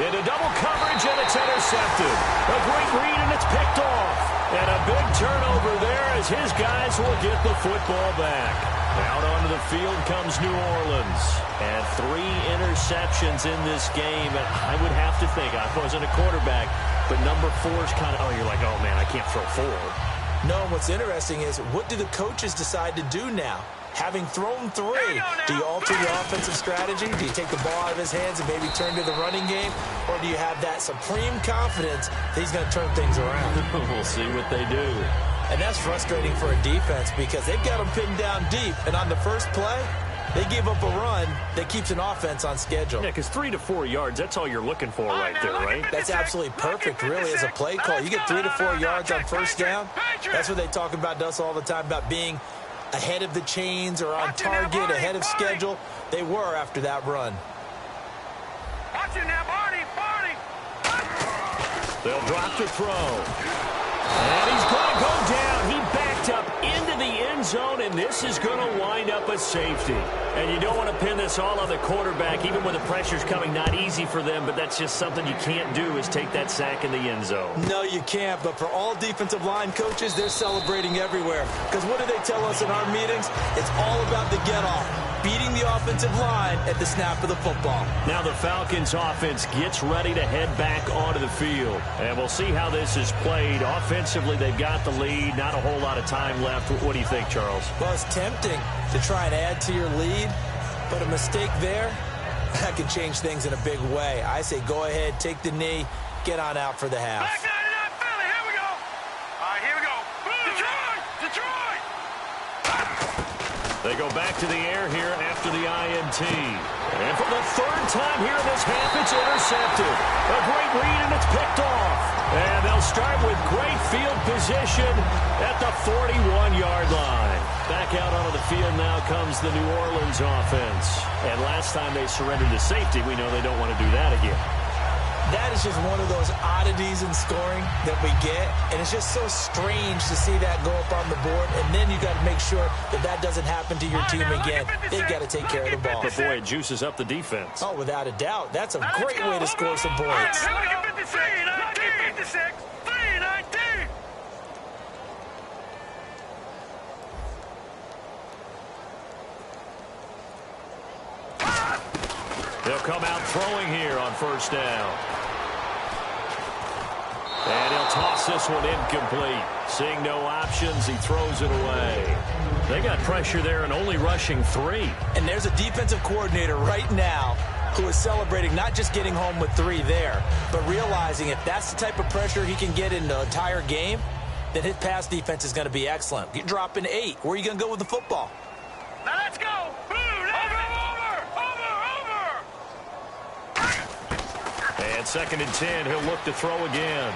Into double coverage, and it's intercepted. A great read, and it's picked off. And a big turnover there as his guys will get the football back. Out onto the field comes New Orleans. And 3 interceptions in this game. And I would have to think, I wasn't a quarterback, but number 4's kind of, you're like, oh, man, I can't throw 4. No, what's interesting is what do the coaches decide to do now? Having thrown 3, do you alter your offensive strategy? Do you take the ball out of his hands and maybe turn to the running game? Or do you have that supreme confidence that he's going to turn things around? We'll see what they do. And that's frustrating for a defense because they've got them pinned down deep. And on the first play, they give up a run that keeps an offense on schedule. Yeah, because 3 to 4 yards, that's all you're looking for right there, right? That's absolutely perfect, really, as a play call. You get 3 to 4 yards on first down. That's what they talk about to us all the time, about being ahead of the chains or on target, ahead of schedule. They were after that run. They'll drop to throw. And he's going to go down. He backed up into the end zone, and this is going to wind up a safety. And you don't want to pin this all on the quarterback, even when the pressure's coming. Not easy for them, but that's just something you can't do, is take that sack in the end zone. No, you can't. But for all defensive line coaches, they're celebrating everywhere. Because what do they tell us in our meetings? It's all about the get-off, beating the offensive line at the snap of the football. Now the Falcons offense gets ready to head back onto the field. And we'll see how this is played. Offensively, they've got the lead. Not a whole lot of time left. What do you think, Charles? Well, it's tempting to try and add to your lead. But a mistake there, that can change things in a big way. I say go ahead, take the knee, get on out for the half. Back 99 Philly, here we go. All right, here we go. Detroit! They go back to the air here after the INT. And for the 3rd time here in this half, it's intercepted. A great read, and it's picked off. And they'll start with great field position at the 41-yard line. Back out onto the field now comes the New Orleans offense. And last time they surrendered to safety, we know they don't want to do that again. That is just one of those oddities in scoring that we get. And it's just so strange to see that go up on the board. And then you got to make sure that that doesn't happen to your team again. They've got to take care of the ball. But boy, it juices up the defense. Oh, without a doubt. That's a great way to score some points. They'll come out throwing here on first down. And he'll toss this one incomplete. Seeing no options, he throws it away. They got pressure there and only rushing 3. And there's a defensive coordinator right now who is celebrating not just getting home with 3 there, but realizing if that's the type of pressure he can get in the entire game, then his pass defense is going to be excellent. You're dropping 8. Where are you going to go with the football? Now let's go. Over. On 2nd and 10, he'll look to throw again.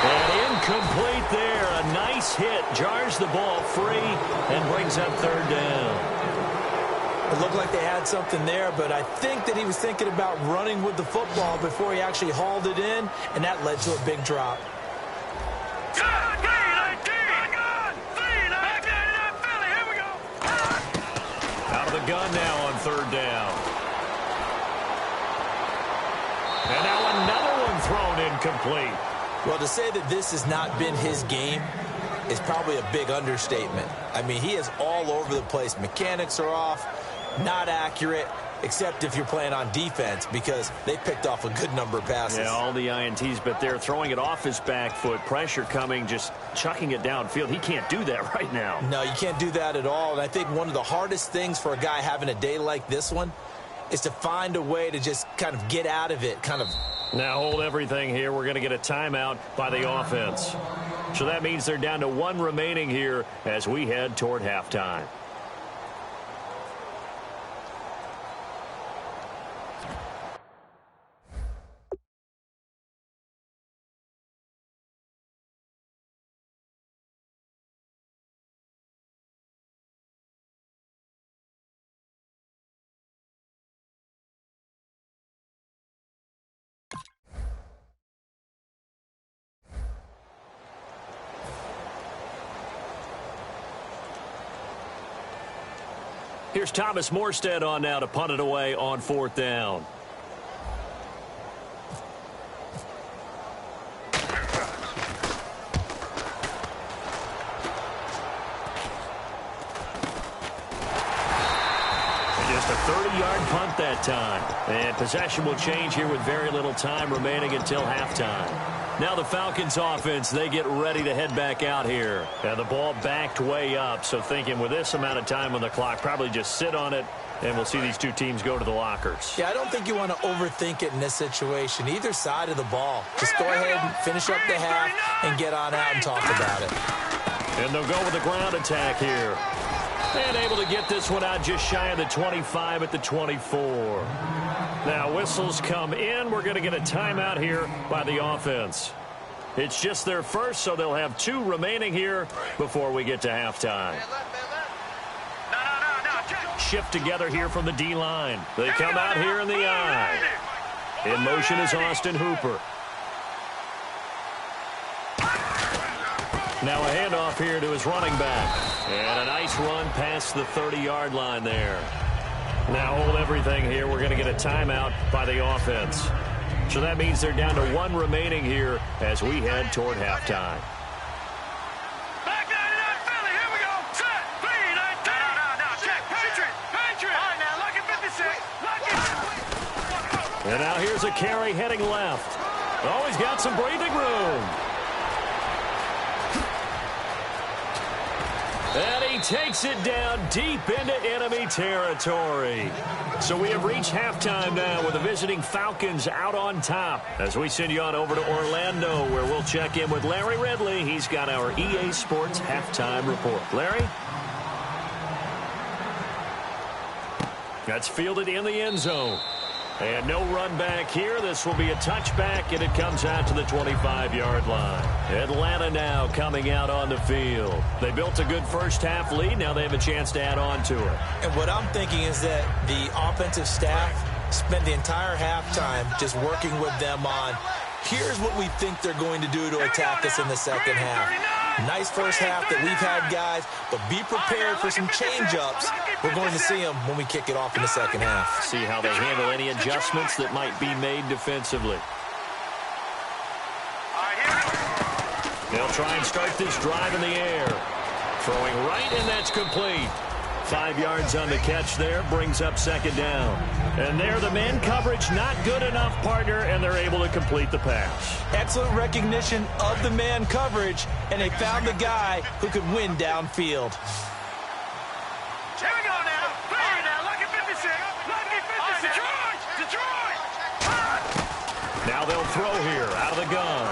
And incomplete there. A nice hit. Jars the ball free and brings up 3rd down. It looked like they had something there, but I think that he was thinking about running with the football before he actually hauled it in, and that led to a big drop. Out of the gun now on 3rd down. And now another one thrown incomplete. Well, to say that this has not been his game is probably a big understatement. I mean, he is all over the place. Mechanics are off, not accurate, except if you're playing on defense, because they picked off a good number of passes. Yeah, all the INTs, but they're throwing it off his back foot. Pressure coming, just chucking it downfield. He can't do that right now. No, you can't do that at all. And I think one of the hardest things for a guy having a day like this one is to find a way to just kind of get out of it, Now hold everything here. We're going to get a timeout by the offense. So that means they're down to 1 remaining here as we head toward halftime. Here's Thomas Morstead on now to punt it away on 4th down. Just a 30-yard punt that time. And possession will change here with very little time remaining until halftime. Now the Falcons offense, they get ready to head back out here. And the ball backed way up, so thinking with this amount of time on the clock, probably just sit on it, and we'll see these two teams go to the lockers. Yeah, I don't think you want to overthink it in this situation. Either side of the ball. Just go ahead and finish up the half and get on out and talk about it. And they'll go with the ground attack here. And able to get this one out just shy of the 25 at the 24. Now whistles come in. We're going to get a timeout here by the offense. It's just their first, so they'll have 2 remaining here before we get to halftime. Shift together here from the D-line. They come out here in the I. In motion is Austin Hooper. Now a handoff here to his running back. And a nice run past the 30-yard line there. Now hold everything here. We're going to get a timeout by the offense. So that means they're down to 1 remaining here as we head toward halftime. Back 99 Philly, here we go. Set, clean, no, check, Patriot. All right, now, lucky 56, lucky. And now here's a carry heading left. Oh, he's got some breathing room. And he takes it down deep into enemy territory. So we have reached halftime now with the visiting Falcons out on top. As we send you on over to Orlando, where we'll check in with Larry Ridley. He's got our EA Sports halftime report. Larry? That's fielded in the end zone. And no run back here. This will be a touchback, and it comes out to the 25-yard line. Atlanta now coming out on the field. They built a good first-half lead. Now they have a chance to add on to it. And what I'm thinking is that the offensive staff spent the entire halftime just working with them on, here's what we think they're going to do to attack us in the second half. Nice first half that we've had, guys, but be prepared for some change-ups. We're going to see them when we kick it off in the second half. See how they handle any adjustments that might be made defensively. They'll try and start this drive in the air. Throwing right, and that's complete. 5 yards on the catch there, brings up second down. And there, the man coverage not good enough, partner, and they're able to complete the pass. Excellent recognition of the man coverage, and they found the guy who could win downfield. Here we go now. Clear now, lucky 56. Lucky 56. Detroit. Now they'll throw here, out of the gun.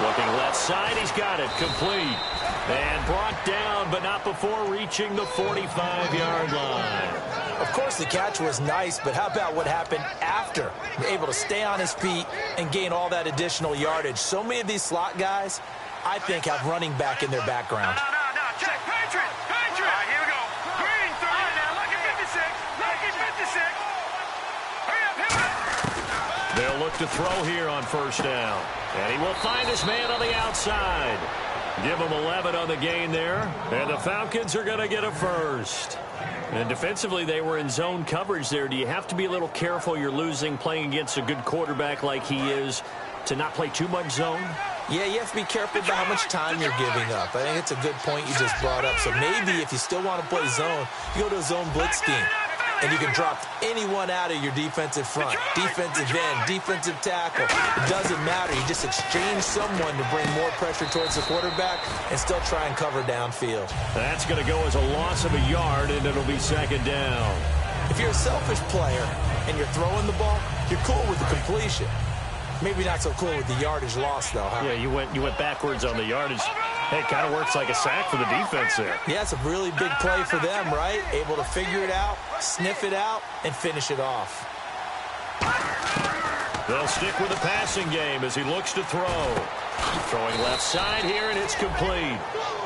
Looking left side, he's got it, complete. And brought down, but not before reaching the 45-yard line. Of course, the catch was nice, but how about what happened after? Able to stay on his feet and gain all that additional yardage. So many of these slot guys, I think, have running back in their background. No, check. Patriot. All right, here we go. Green, 30 now. Lucky 56. Lucky 56. Hurry up, hit it. They'll look to throw here on first down. And he will find his man on the outside. Give him 11 on the gain there. And the Falcons are going to get a first. And defensively, they were in zone coverage there. Do you have to be a little careful you're losing playing against a good quarterback like he is to not play too much zone? Yeah, you have to be careful about how much time you're giving up. I think it's a good point you just brought up. So maybe if you still want to play zone, you go to a zone blitz scheme. And you can drop anyone out of your defensive front, defensive end, defensive tackle. It doesn't matter. You just exchange someone to bring more pressure towards the quarterback and still try and cover downfield. That's going to go as a loss of a yard, and it'll be second down. If you're a selfish player and you're throwing the ball, you're cool with the completion. Maybe not so cool with the yardage loss, though, huh? Yeah, you went backwards on the yardage. Hey, it kind of works like a sack for the defense there. Yeah, it's a really big play for them, right? Able to figure it out, sniff it out, and finish it off. They'll stick with the passing game as he looks to throw. Throwing left side here, and it's complete.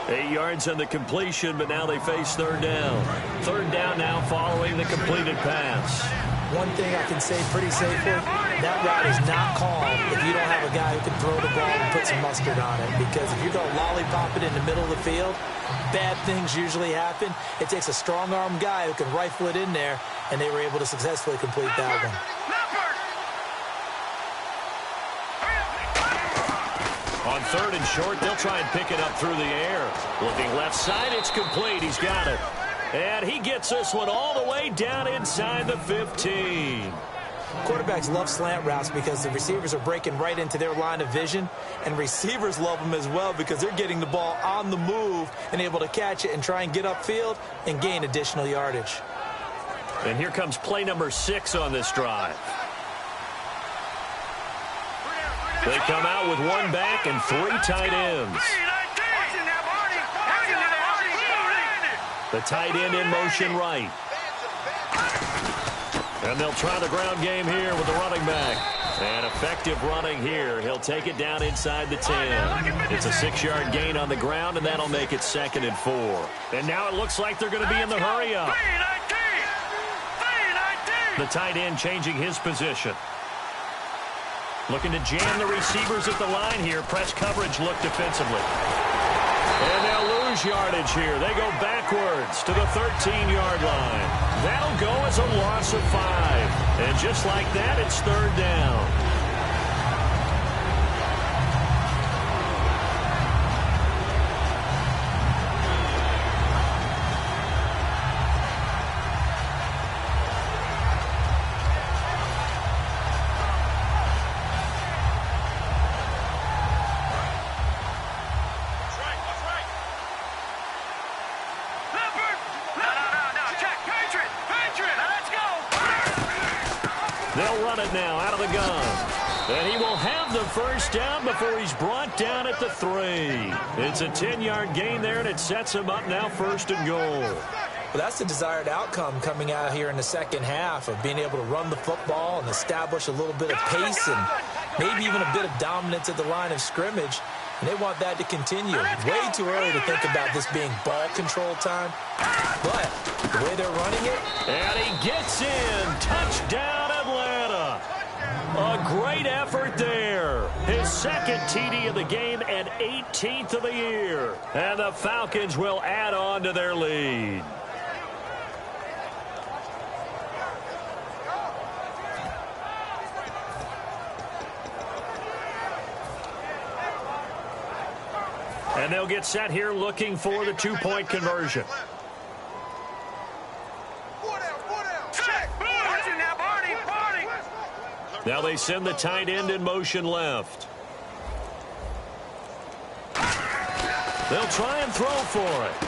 8 yards on the completion, but now they face third down. Third down now following the completed pass. One thing I can say pretty safely, that route is not called if you don't have a guy who can throw the ball and put some mustard on it. Because if you're going to lollipop it in the middle of the field, bad things usually happen. It takes a strong-arm guy who can rifle it in there, and they were able to successfully complete that one. On third and short, they'll try and pick it up through the air. Looking left side, it's complete. He's got it. And he gets this one all the way down inside the 15. Quarterbacks love slant routes because the receivers are breaking right into their line of vision, and receivers love them as well because they're getting the ball on the move and able to catch it and try and get upfield and gain additional yardage. And here comes play number 6 on this drive. They come out with one back and 3 tight ends. The tight end in motion right. And they'll try the ground game here with the running back. And effective running here. He'll take it down inside the 10. It's a 6-yard gain on the ground, and that'll make it 2nd and 4. And now it looks like they're going to be in the hurry-up. The tight end changing his position. Looking to jam the receivers at the line here. Press coverage look defensively. And they'll lose yardage here. They go backwards to the 13-yard line. That'll go as a loss of 5. And just like that, it's third down. They'll run it now out of the gun. And he will have the first down before he's brought down at the 3. It's a 10-yard gain there, and it sets him up now 1st and goal. Well, that's the desired outcome coming out here in the second half of being able to run the football and establish a little bit of pace and maybe even a bit of dominance at the line of scrimmage. And they want that to continue. Way too early to think about this being ball control time. But the way they're running it. And he gets in. Touchdown, Atlanta. A great effort there. His 2nd TD of the game and 18th of the year. And the Falcons will add on to their lead. And they'll get set here looking for the 2-point conversion. Now they send the tight end in motion left. They'll try and throw for it.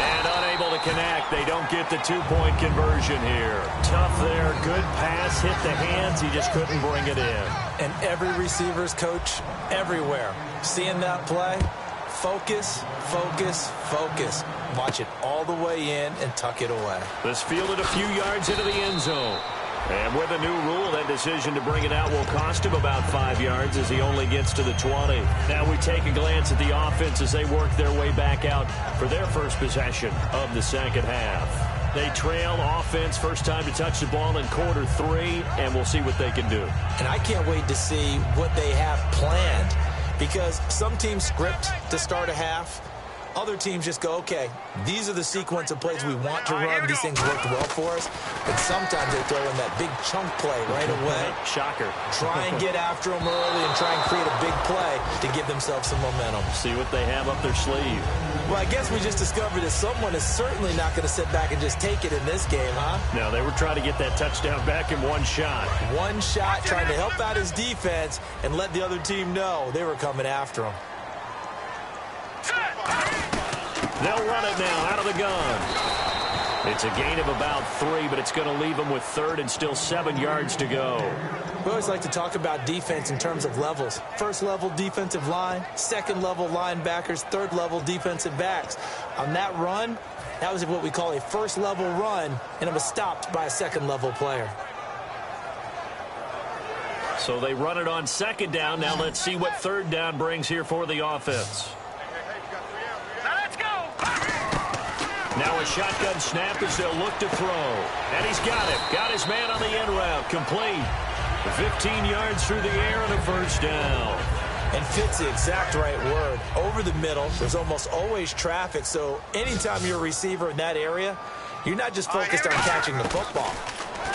And unable to connect. They don't get the 2-point conversion here. Tough there. Good pass. Hit the hands. He just couldn't bring it in. And every receiver's coach everywhere seeing that play, Focus, focus, focus. Watch it all the way in and tuck it away. This fielded a few yards into the end zone. And with a new rule, that decision to bring it out will cost him about 5 yards as he only gets to the 20. Now we take a glance at the offense as they work their way back out for their first possession of the second half. They trail offense, first time to touch the ball in quarter 3, and we'll see what they can do. And I can't wait to see what they have planned, because some teams script to start a half. Other teams just go, okay, these are the sequence of plays we want to run. These things worked well for us. But sometimes they throw in that big chunk play right away. Shocker. Try and get after them early and try and create a big play to give themselves some momentum. See what they have up their sleeve. Well, I guess we just discovered that someone is certainly not going to sit back and just take it in this game, huh? No, they were trying to get that touchdown back in one shot. One shot, trying to help out his defense and let the other team know they were coming after him. They'll run it now out of the gun. It's a gain of about 3, but it's going to leave them with 3rd and still 7 yards to go. We always like to talk about defense in terms of levels. First level defensive line, second level linebackers, third level defensive backs. On that run, that was what we call a first level run, and it was stopped by a second level player. So they run it on second down. Now let's see what third down brings here for the offense. Now a shotgun snap as they'll look to throw. And he's got it. Got his man on the end route. Complete. 15 yards through the air and a first down. And fit's the exact right word. Over the middle, there's almost always traffic. So anytime you're a receiver in that area, you're not just focused on catching the football.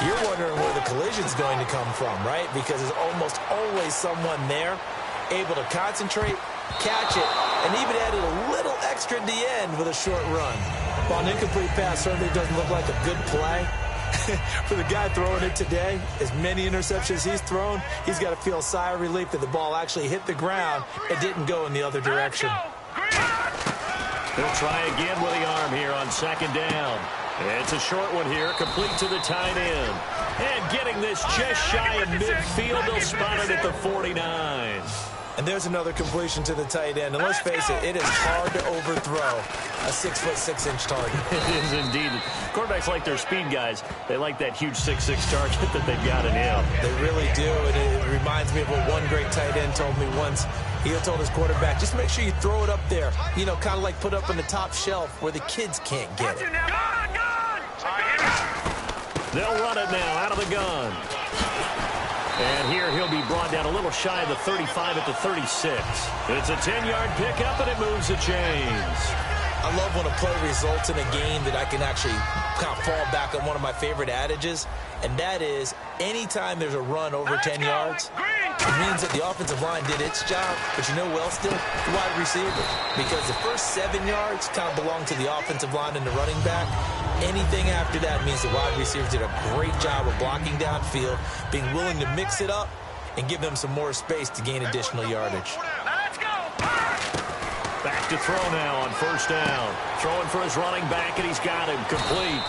You're wondering where the collision's going to come from, right? Because there's almost always someone there able to concentrate, catch it, and even added a little extra at the end with a short run. While an incomplete pass certainly doesn't look like a good play, for the guy throwing it today, as many interceptions he's thrown, he's got to feel a sigh of relief that the ball actually hit the ground and didn't go in the other direction. He'll try again with the arm here on second down. It's a short one here, complete to the tight end. And getting this just shy of midfield, they'll spot it at the 49. And there's another completion to the tight end. And let's face it, it is hard to overthrow a 6'6" target. It is indeed. Quarterbacks like their speed guys. They like that huge 6'6" target that they've got in him. They really do. And it reminds me of what one great tight end told me once. He told his quarterback, just make sure you throw it up there. You know, kind of like put up on the top shelf where the kids can't get it. They'll run it now out of the gun. And here he'll be brought down a little shy of the 35 at the 36. It's a 10-yard pickup, and it moves the chains. I love when a play results in a game that I can actually kind of fall back on one of my favorite adages, and that is anytime there's a run over 10 yards, it means that the offensive line did its job, but you know who else did? The wide receivers. Because the first 7 yards kind of belong to the offensive line and the running back. Anything after that means the wide receivers did a great job of blocking downfield, being willing to mix it up, and give them some more space to gain additional yardage. Back to throw now on first down. Throwing for his running back, and he's got him complete.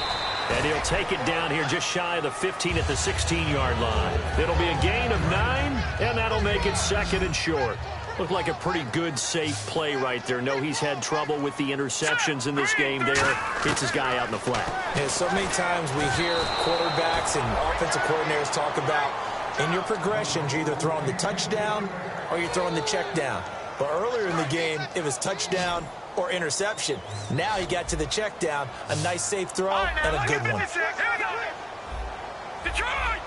And he'll take it down here just shy of the 15 at the 16-yard line. It'll be a gain of 9, and that'll make it second and short. Looked like a pretty good, safe play right there. No, he's had trouble with the interceptions in this game there. Hits his guy out in the flat. Yeah, so many times we hear quarterbacks and offensive coordinators talk about in your progressions, you're either throwing the touchdown or you're throwing the check down. But earlier in the game, it was touchdown or interception. Now he got to the check down, a nice safe throw, and a good one. Detroit!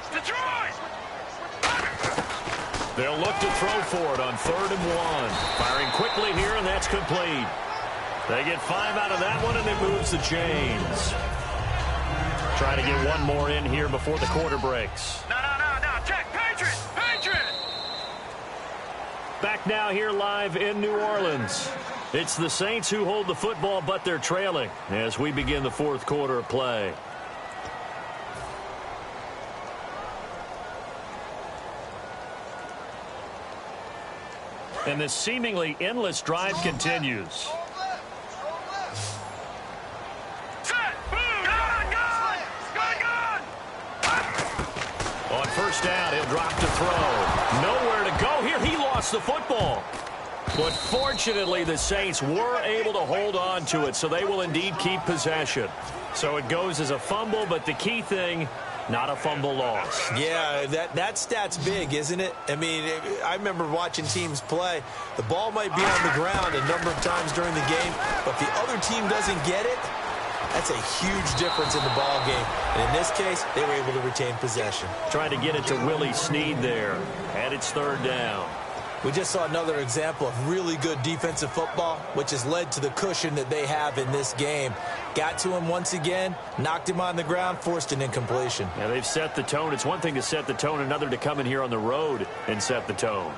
They'll look to throw for it on 3rd and 1. Firing quickly here, and that's complete. They get 5 out of that one, and it moves the chains. Try to get one more in here before the quarter breaks. No. Check. Patriot! Back now here live in New Orleans. It's the Saints who hold the football, but they're trailing as we begin the fourth quarter of play. And this seemingly endless drive continues. Set! Boom! Gun! On first down, he'll drop to throw. Nowhere to go here. He lost the football. But fortunately, the Saints were able to hold on to it, so they will indeed keep possession. So it goes as a fumble, but the key thing, not a fumble loss. Yeah, that stat's big, isn't it? I mean, I remember watching teams play. The ball might be on the ground a number of times during the game, but if the other team doesn't get it, that's a huge difference in the ball game. And in this case, they were able to retain possession. Trying to get it to Willie Snead there. And it's third down. We just saw another example of really good defensive football, which has led to the cushion that they have in this game. Got to him once again, knocked him on the ground, forced an incompletion. Yeah, they've set the tone. It's one thing to set the tone, another to come in here on the road and set the tone.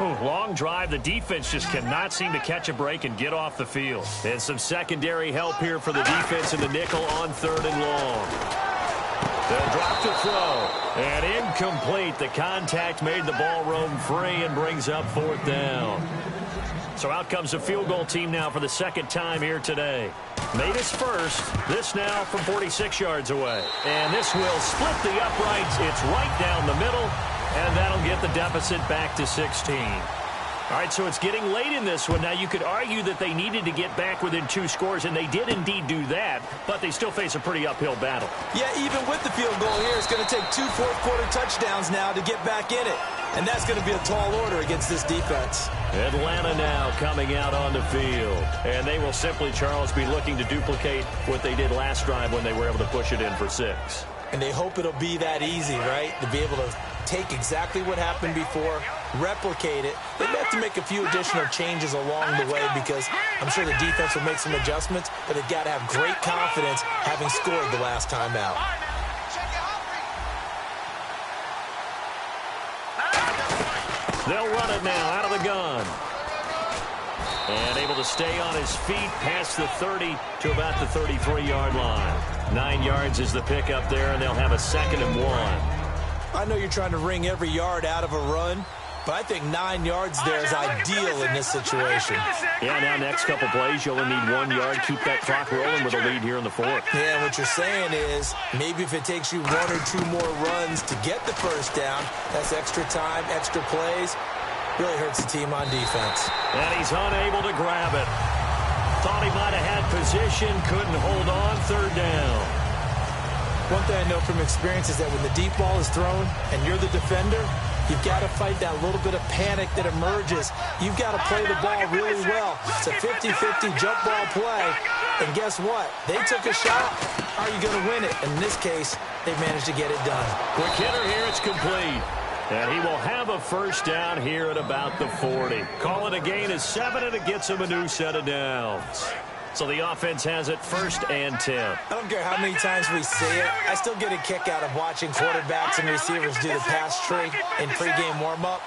Long drive. The defense just cannot seem to catch a break and get off the field. And some secondary help here for the defense in the nickel on third and long. They'll drop the throw. And incomplete. The contact made the ball roam free and brings up fourth down. So out comes the field goal team now for the second time here today. Made his first. This now from 46 yards away. And this will split the uprights. It's right down the middle. And that'll get the deficit back to 16. All right, so it's getting late in this one. Now, you could argue that they needed to get back within 2 scores, and they did indeed do that, but they still face a pretty uphill battle. Yeah, even with the field goal here, it's going to take 2 fourth-quarter touchdowns now to get back in it. And that's going to be a tall order against this defense. Atlanta now coming out on the field. And they will simply, Charles, be looking to duplicate what they did last drive when they were able to push it in for 6. And they hope it'll be that easy, right? To be able to take exactly what happened before, replicate it. They may have to make a few additional changes along the way because I'm sure the defense will make some adjustments, but they've got to have great confidence having scored the last time out. They'll run it now out of the gun. And able to stay on his feet past the 30 to about the 33-yard line. 9 yards is the pickup there, and they'll have a 2nd and 1. I know you're trying to wring every yard out of a run, but I think 9 yards there is ideal in this situation. Yeah, now next couple plays, you only need 1 yard. Keep that clock rolling with a lead here in the 4th. Yeah, what you're saying is maybe if it takes you 1 or 2 more runs to get the first down, that's extra time, extra plays. Really hurts the team on defense. And he's unable to grab it. Thought he might have had position, couldn't hold on, third down. One thing I know from experience is that when the deep ball is thrown and you're the defender, you've got to fight that little bit of panic that emerges. You've got to play the ball really well. It's a 50-50 jump ball play. And guess what? They took a shot. Are you going to win it? In this case, they managed to get it done. Quick hitter here, it's complete. And he will have a first down here at about the 40. Call it a gain of 7, and it gets him a new set of downs. So the offense has it 1st and 10. I don't care how many times we see it. I still get a kick out of watching quarterbacks and receivers do the pass tree in pregame warm-up.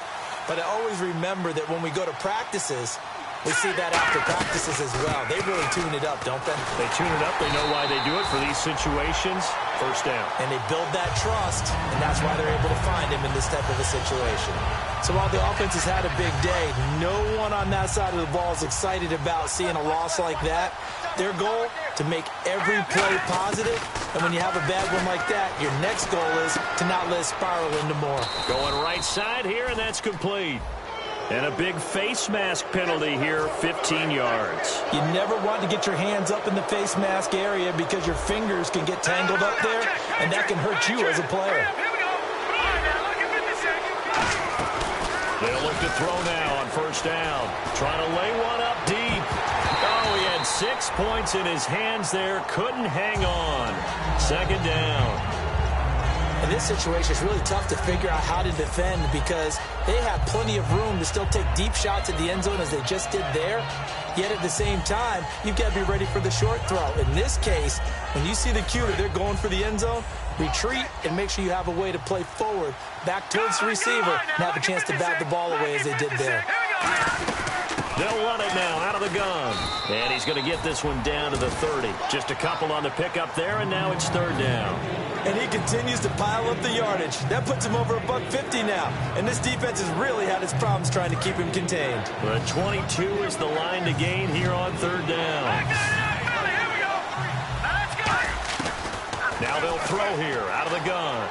But I always remember that when we go to practices, we see that after practices as well. They really tune it up, don't they? They tune it up. They know why they do it for these situations. First down. And they build that trust, and that's why they're able to find him in this type of a situation. So while the offense has had a big day, no one on that side of the ball is excited about seeing a loss like that. Their goal, to make every play positive, and when you have a bad one like that, your next goal is to not let it spiral into more. Going right side here, and that's complete. And a big face mask penalty here, 15 yards. You never want to get your hands up in the face mask area because your fingers can get tangled up there, and that can hurt you as a player. They'll look to throw now on first down. Trying to lay one up deep. Oh, he had 6 points in his hands there. Couldn't hang on. 2nd down. In this situation, it's really tough to figure out how to defend because they have plenty of room to still take deep shots at the end zone as they just did there. Yet at the same time, you've got to be ready for the short throw. In this case, when you see the cue that they're going for the end zone, retreat and make sure you have a way to play forward, back towards the receiver, and have a chance to bat the ball away as they did there. They'll run it now out of the gun. And he's going to get this one down to the 30. Just a couple on the pickup there, and now it's third down. And he continues to pile up the yardage. That puts him over $150 now. And this defense has really had its problems trying to keep him contained. But 22 is the line to gain here on third down. Now they'll throw here out of the gun.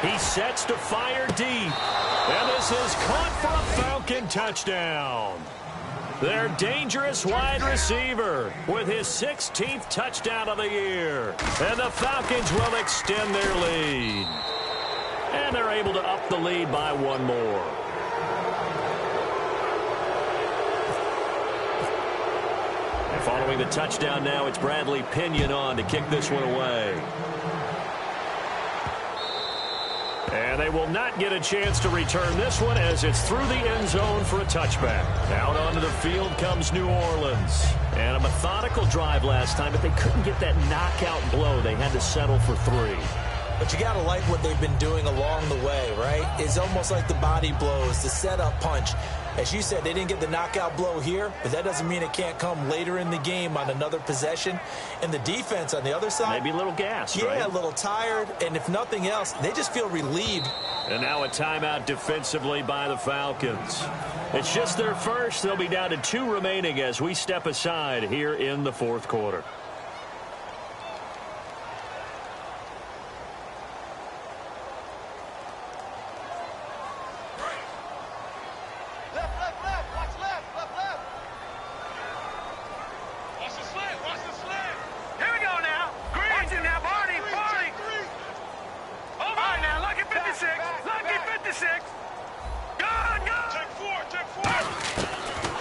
He sets to fire deep. And this is caught for a Falcon touchdown. Their dangerous wide receiver with his 16th touchdown of the year. And the Falcons will extend their lead. And they're able to up the lead by one more. And following the touchdown now, it's Bradley Pinion on to kick this one away. And they will not get a chance to return this one as it's through the end zone for a touchback. Out onto the field comes New Orleans. And a methodical drive last time, but they couldn't get that knockout blow. They had to settle for 3. But you got to like what they've been doing along the way, right? It's almost like the body blows, the setup punch. As you said, they didn't get the knockout blow here, but that doesn't mean it can't come later in the game on another possession. And the defense on the other side, maybe a little gassed, right? Yeah, a little tired. And if nothing else, they just feel relieved. And now a timeout defensively by the Falcons. It's just their first. They'll be down to 2 remaining as we step aside here in the fourth quarter.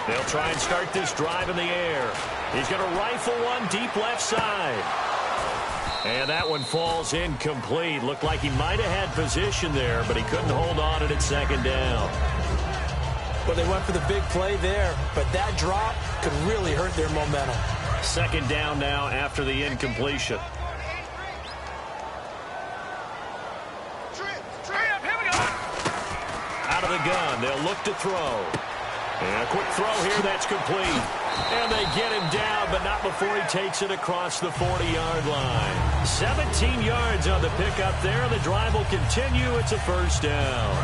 They'll try and start this drive in the air. He's going to rifle one deep left side. And that one falls incomplete. Looked like he might have had position there, but he couldn't hold on at second down. Well, they went for the big play there, but that drop could really hurt their momentum. Second down now after the incompletion. Out of the gun, they'll look to throw. And a quick throw here, that's complete. And they get him down, but not before he takes it across the 40-yard line. 17 yards on the pickup there. The drive will continue. It's a first down.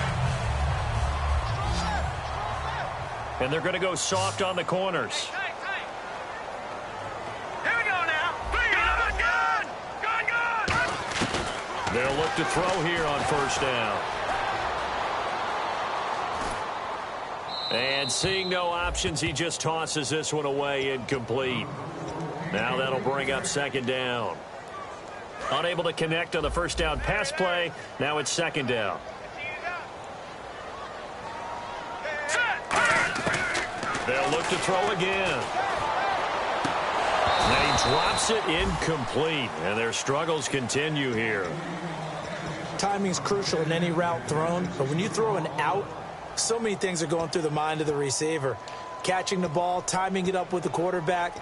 And they're going to go soft on the corners. Here we go now. Gun. They'll look to throw here on first down. And seeing no options, he just tosses this one away, incomplete. Now that'll bring up second down. Unable to connect on the first down pass play. Now it's second down. They'll look to throw again. And he drops it incomplete. And their struggles continue here. Timing's crucial in any route thrown, but when you throw an out, so many things are going through the mind of the receiver. Catching the ball, timing it up with the quarterback.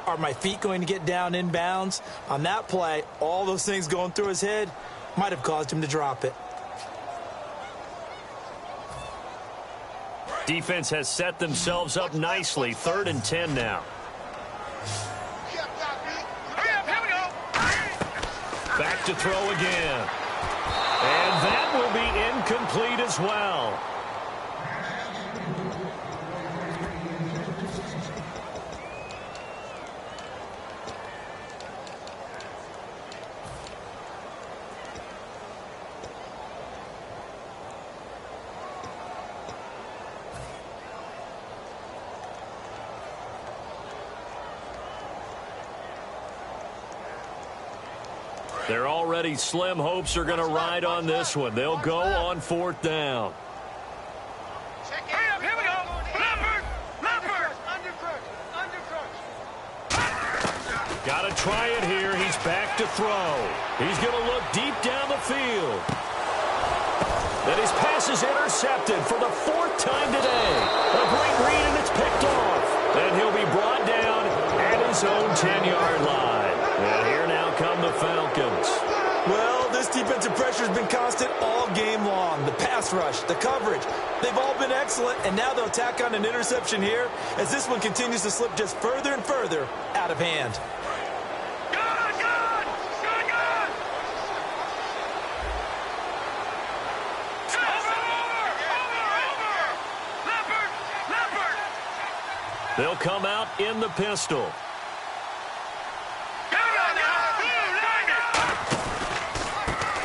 Are my feet going to get down in bounds? On that play, all those things going through his head might have caused him to drop it. Defense has set themselves up nicely. 3rd and 10 now. Back to throw again. And that will be incomplete as well. Their already slim hopes are going to ride on this one. They'll go on 4th down. Here we go. Leopard. Got to try it here. He's back to throw. He's going to look deep down the field. And his pass is intercepted for the 4th time today. A great read, and it's picked off. And he'll be brought down at his own 10-yard line. And here now come the Falcons. Well, this defensive pressure has been constant all game long. The pass rush, the coverage, they've all been excellent, and now they'll tack on an interception here as this one continues to slip just further and further out of hand. They'll come out in the pistol.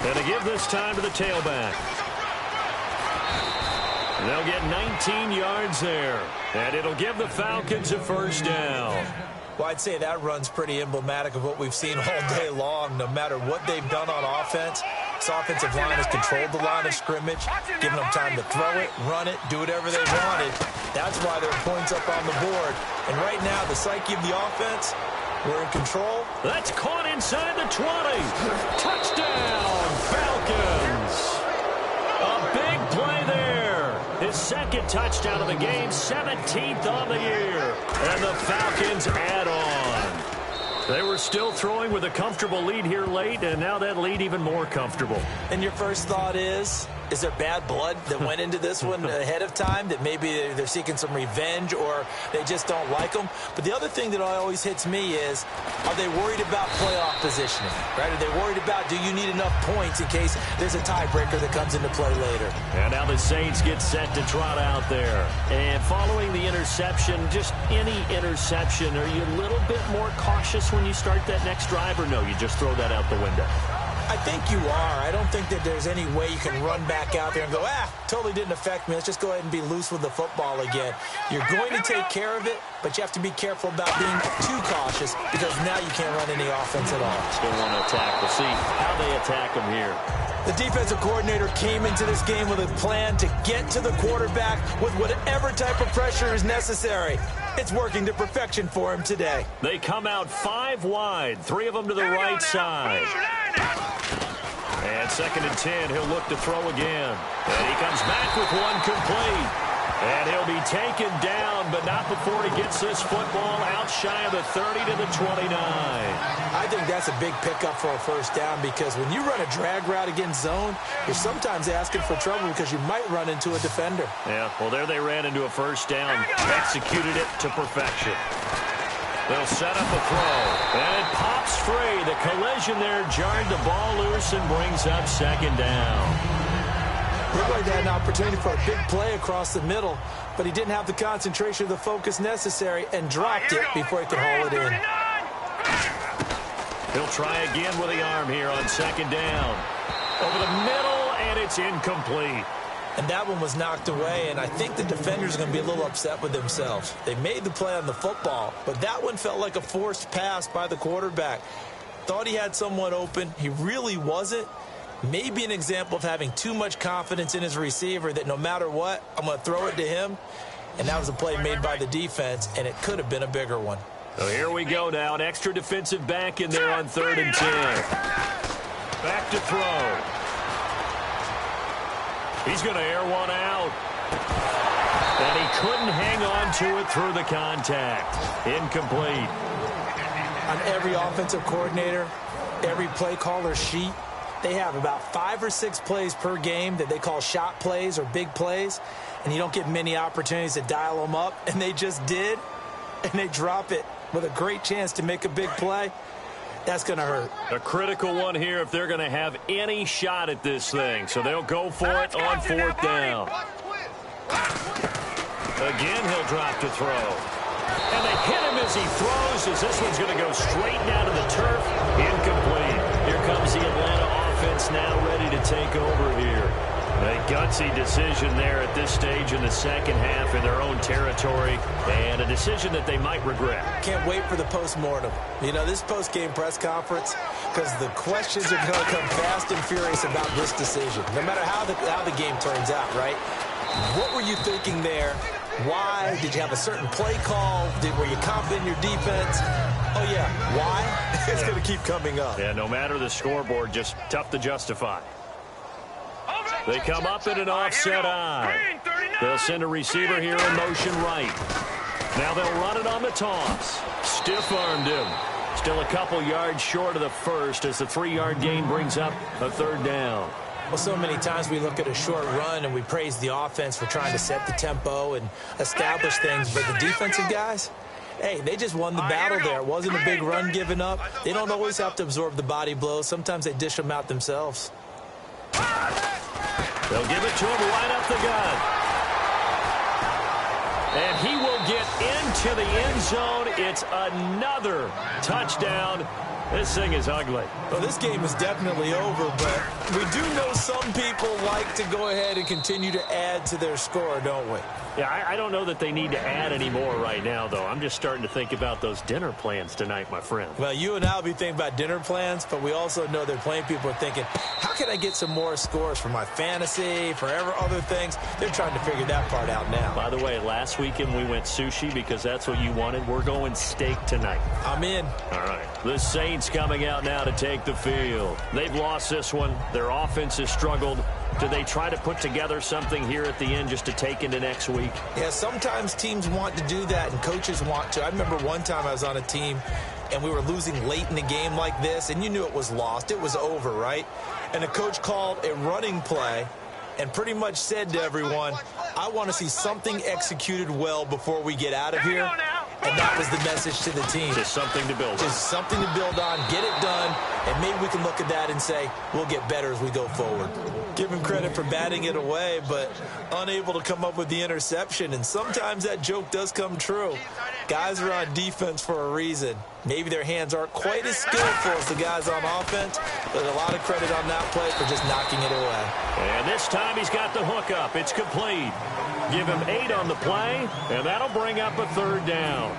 And they give this time to the tailback. And they'll get 19 yards there. And it'll give the Falcons a first down. Well, I'd say that run's pretty emblematic of what we've seen all day long. No matter what they've done on offense, this offensive line has controlled the line of scrimmage, given them time to throw it, run it, do whatever they wanted. That's why there are points up on the board. And right now, the psyche of the offense, we're in control. That's caught inside the 20. Touchdown, Falcons. A big play there. His second touchdown of the game, 17th on the year. And the Falcons add on. They were still throwing with a comfortable lead here late, and now that lead even more comfortable. And your first thought is there bad blood that went into this one ahead of time, that maybe they're seeking some revenge or they just don't like them? But the other thing that always hits me is, are they worried about playoff positioning? Right? Are they worried about, do you need enough points in case there's a tiebreaker that comes into play later? And now the Saints get set to trot out there. And following the interception, just any interception, are you a little bit more cautious when you start that next drive, or no, you just throw that out the window? I think you are. I don't think that there's any way you can run back out there and go, totally didn't affect me. Let's just go ahead and be loose with the football again. You're going to take care of it, but you have to be careful about being too cautious, because now you can't run any offense at all. Still want to attack. We'll see how they attack them here. The defensive coordinator came into this game with a plan to get to the quarterback with whatever type of pressure is necessary. It's working to perfection for him today. They come out 5 wide, 3 of them to the right side. And 2nd and 10, he'll look to throw again. And he comes back with one complete. And he'll be taken down, but not before he gets this football out shy of the 30 to the 29. I think that's a big pickup for a first down, because when you run a drag route against zone, you're sometimes asking for trouble because you might run into a defender. Yeah, well, there they ran into a first down, executed it to perfection. They'll set up a throw, and it pops free. The collision there jarred the ball loose and brings up 2nd down. Ridley had an opportunity for a big play across the middle, but he didn't have the concentration or the focus necessary and dropped it before he could haul it in. He'll try again with the arm here on 2nd down. Over the middle, and it's incomplete. And that one was knocked away, and I think the defenders are going to be a little upset with themselves. They made the play on the football, but that one felt like a forced pass by the quarterback. Thought he had someone open. He really wasn't. Maybe an example of having too much confidence in his receiver that no matter what, I'm going to throw it to him. And that was a play made by the defense, and it could have been a bigger one. So here we go now. An extra defensive back in there on 3rd and 10. Back to throw. He's going to air one out. And he couldn't hang on to it through the contact. Incomplete. On every offensive coordinator, every play caller sheet, they have about 5 or 6 plays per game that they call shot plays or big plays, and you don't get many opportunities to dial them up, and they just did, and they drop it with a great chance to make a big play. That's going to hurt. A critical one here if they're going to have any shot at this thing, so they'll go for it on 4th down. Again, he'll drop to throw. And they hit him as he throws, as this one's going to go straight down to the turf. Incomplete. Here comes the Atlanta offense now ready to take over here. A gutsy decision there at this stage in the second half in their own territory, and a decision that they might regret. Can't wait for the post-mortem. You know, this post-game press conference, because the questions are going to come fast and furious about this decision, no matter how the game turns out, right? What were you thinking there? Why? Did you have a certain play call? Were you confident in your defense? Oh, yeah. Why? It's going to keep coming up. Yeah, no matter the scoreboard, just tough to justify. They come up in an offset eye. They'll send a receiver here in motion right. Now they'll run it on the toss. Stiff-armed him. Still a couple yards short of the first as the 3-yard gain brings up a 3rd down. Well, so many times we look at a short run and we praise the offense for trying to set the tempo and establish things, but the defensive guys, hey, they just won the battle there. It wasn't a big run given up. They don't always have to absorb the body blows. Sometimes they dish them out themselves. They'll give it to him right up the gut. And he will get into the end zone. It's another touchdown. This thing is ugly. Well, this game is definitely over, but we do know some people like to go ahead and continue to add to their score, don't we? Yeah, I don't know that they need to add any more right now, though. I'm just starting to think about those dinner plans tonight, my friend. Well, you and I will be thinking about dinner plans, but we also know they're playing people are thinking, how can I get some more scores for my fantasy, for other things? They're trying to figure that part out now. By the way, last weekend we went sushi because that's what you wanted. We're going steak tonight. I'm in. All right. The Saints coming out now to take the field. They've lost this one. Their offense has struggled. Do they try to put together something here at the end just to take into next week? Yeah, sometimes teams want to do that and coaches want to. I remember one time I was on a team and we were losing late in the game like this, and you knew it was lost. It was over, right? And the coach called a running play and pretty much said to everyone, I want to see something executed well before we get out of here. And that was the message to the team. Just something to build on. Just something to build on, get it done, and maybe we can look at that and say, we'll get better as we go forward. Give him credit for batting it away, but unable to come up with the interception. And sometimes that joke does come true. Guys are on defense for a reason. Maybe their hands aren't quite as skillful as the guys on offense, but a lot of credit on that play for just knocking it away. And this time he's got the hook up. It's complete. Give him 8 on the play, and that'll bring up a third down.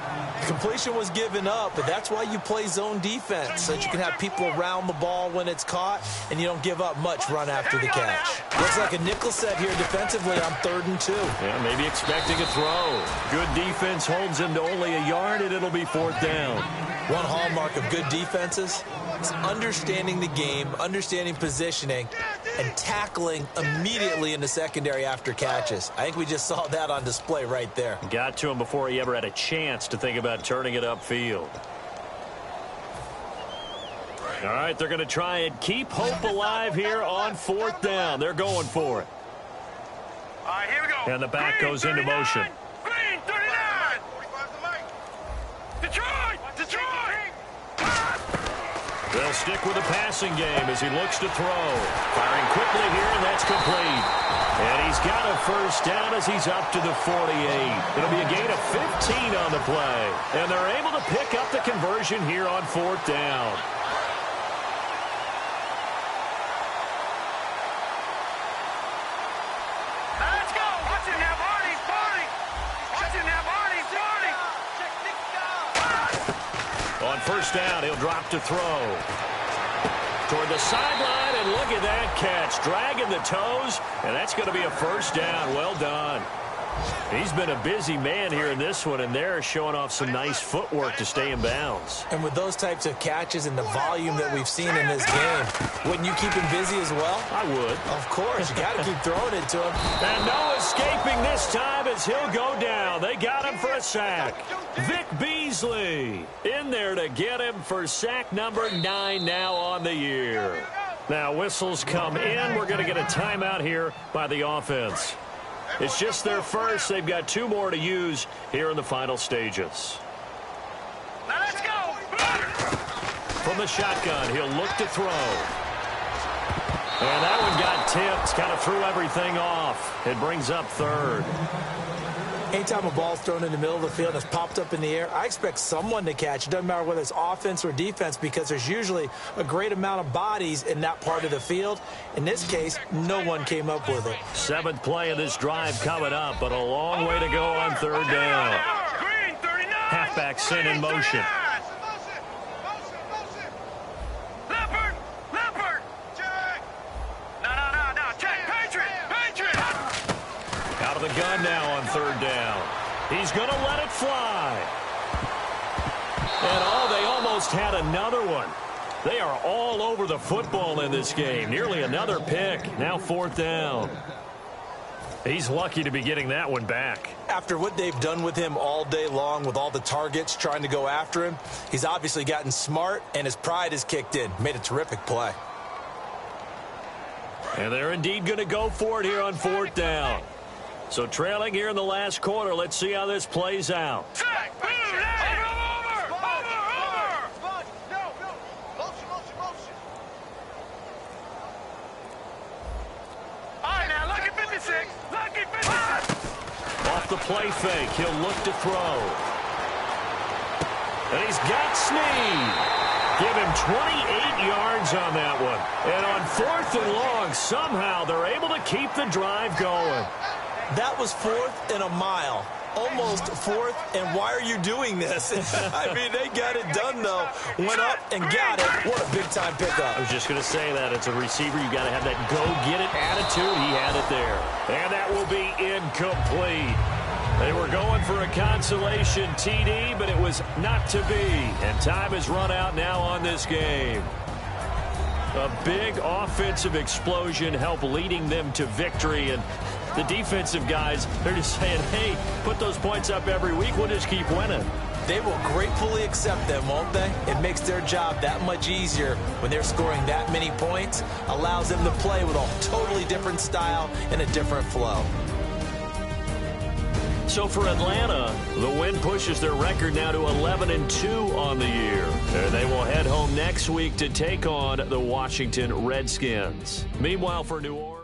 Completion was given up, but that's why you play zone defense, so that you can have people around the ball when it's caught, and you don't give up much run after the catch. Looks like a nickel set here defensively on 3rd and 2. Yeah, maybe expecting a throw. Good defense holds him to only a yard, and it'll be 4th down. One hallmark of good defenses is understanding the game, understanding positioning, and tackling immediately in the secondary after catches. I think we just saw that on display right there. Got to him before he ever had a chance to think about turning it upfield. All right, they're going to try and keep hope alive here on 4th down. They're going for it. All right, here we go. And the back goes into motion. Green 39. Detroit! They'll stick with the passing game as he looks to throw. Firing quickly here, and that's complete. And he's got a first down as he's up to the 48. It'll be a gain of 15 on the play. And they're able to pick up the conversion here on 4th down. Let's go! Watch it now, Barney! Watch it now, Barney! On first down, he'll drop to throw. Toward the sideline, and look at that catch. Dragging the toes, and that's going to be a first down. Well done. He's been a busy man here in this one, and they're showing off some nice footwork to stay in bounds. And with those types of catches and the volume that we've seen in this game, wouldn't you keep him busy as well? I would. Of course. You got to keep throwing it to him. And no escaping this time as he'll go down. They got him for a sack. Vic Beasley in there to get him for sack number 9 now on the year. Now whistles come in. We're going to get a timeout here by the offense. It's just their first. They've got 2 more to use here in the final stages. Let's go! From the shotgun, he'll look to throw. And that one got tipped, kind of threw everything off. It brings up 3rd. Anytime a ball's thrown in the middle of the field and it's popped up in the air, I expect someone to catch. It doesn't matter whether it's offense or defense, because there's usually a great amount of bodies in that part of the field. In this case, no one came up with it. 7th play of this drive coming up, but a long way to go on 3rd down. Green 39. Halfback sent in motion. Leopard! No, check! Patriot! Out of the gun now on 3rd down. He's going to let it fly. And they almost had another one. They are all over the football in this game. Nearly another pick. Now 4th down. He's lucky to be getting that one back. After what they've done with him all day long, with all the targets trying to go after him, he's obviously gotten smart, and his pride has kicked in. Made a terrific play. And they're indeed going to go for it here on 4th down. So trailing here in the last quarter, let's see how this plays out. Off the play fake, he'll look to throw. And he's got Snead. Give him 28 yards on that one. And on 4th and long, somehow they're able to keep the drive going. That was 4th and a mile. Almost 4th, and why are you doing this? I mean, they got it done, though. Went up and got it. What a big-time pickup. I was just going to say that. It's a receiver. You got to have that go-get-it attitude. He had it there. And that will be incomplete. They were going for a consolation TD, but it was not to be. And time has run out now on this game. A big offensive explosion helped leading them to victory. And the defensive guys, they're just saying, hey, put those points up every week. We'll just keep winning. They will gratefully accept them, won't they? It makes their job that much easier when they're scoring that many points. Allows them to play with a totally different style and a different flow. So for Atlanta, the win pushes their record now to 11-2 on the year. And they will head home next week to take on the Washington Redskins. Meanwhile, for New Orleans.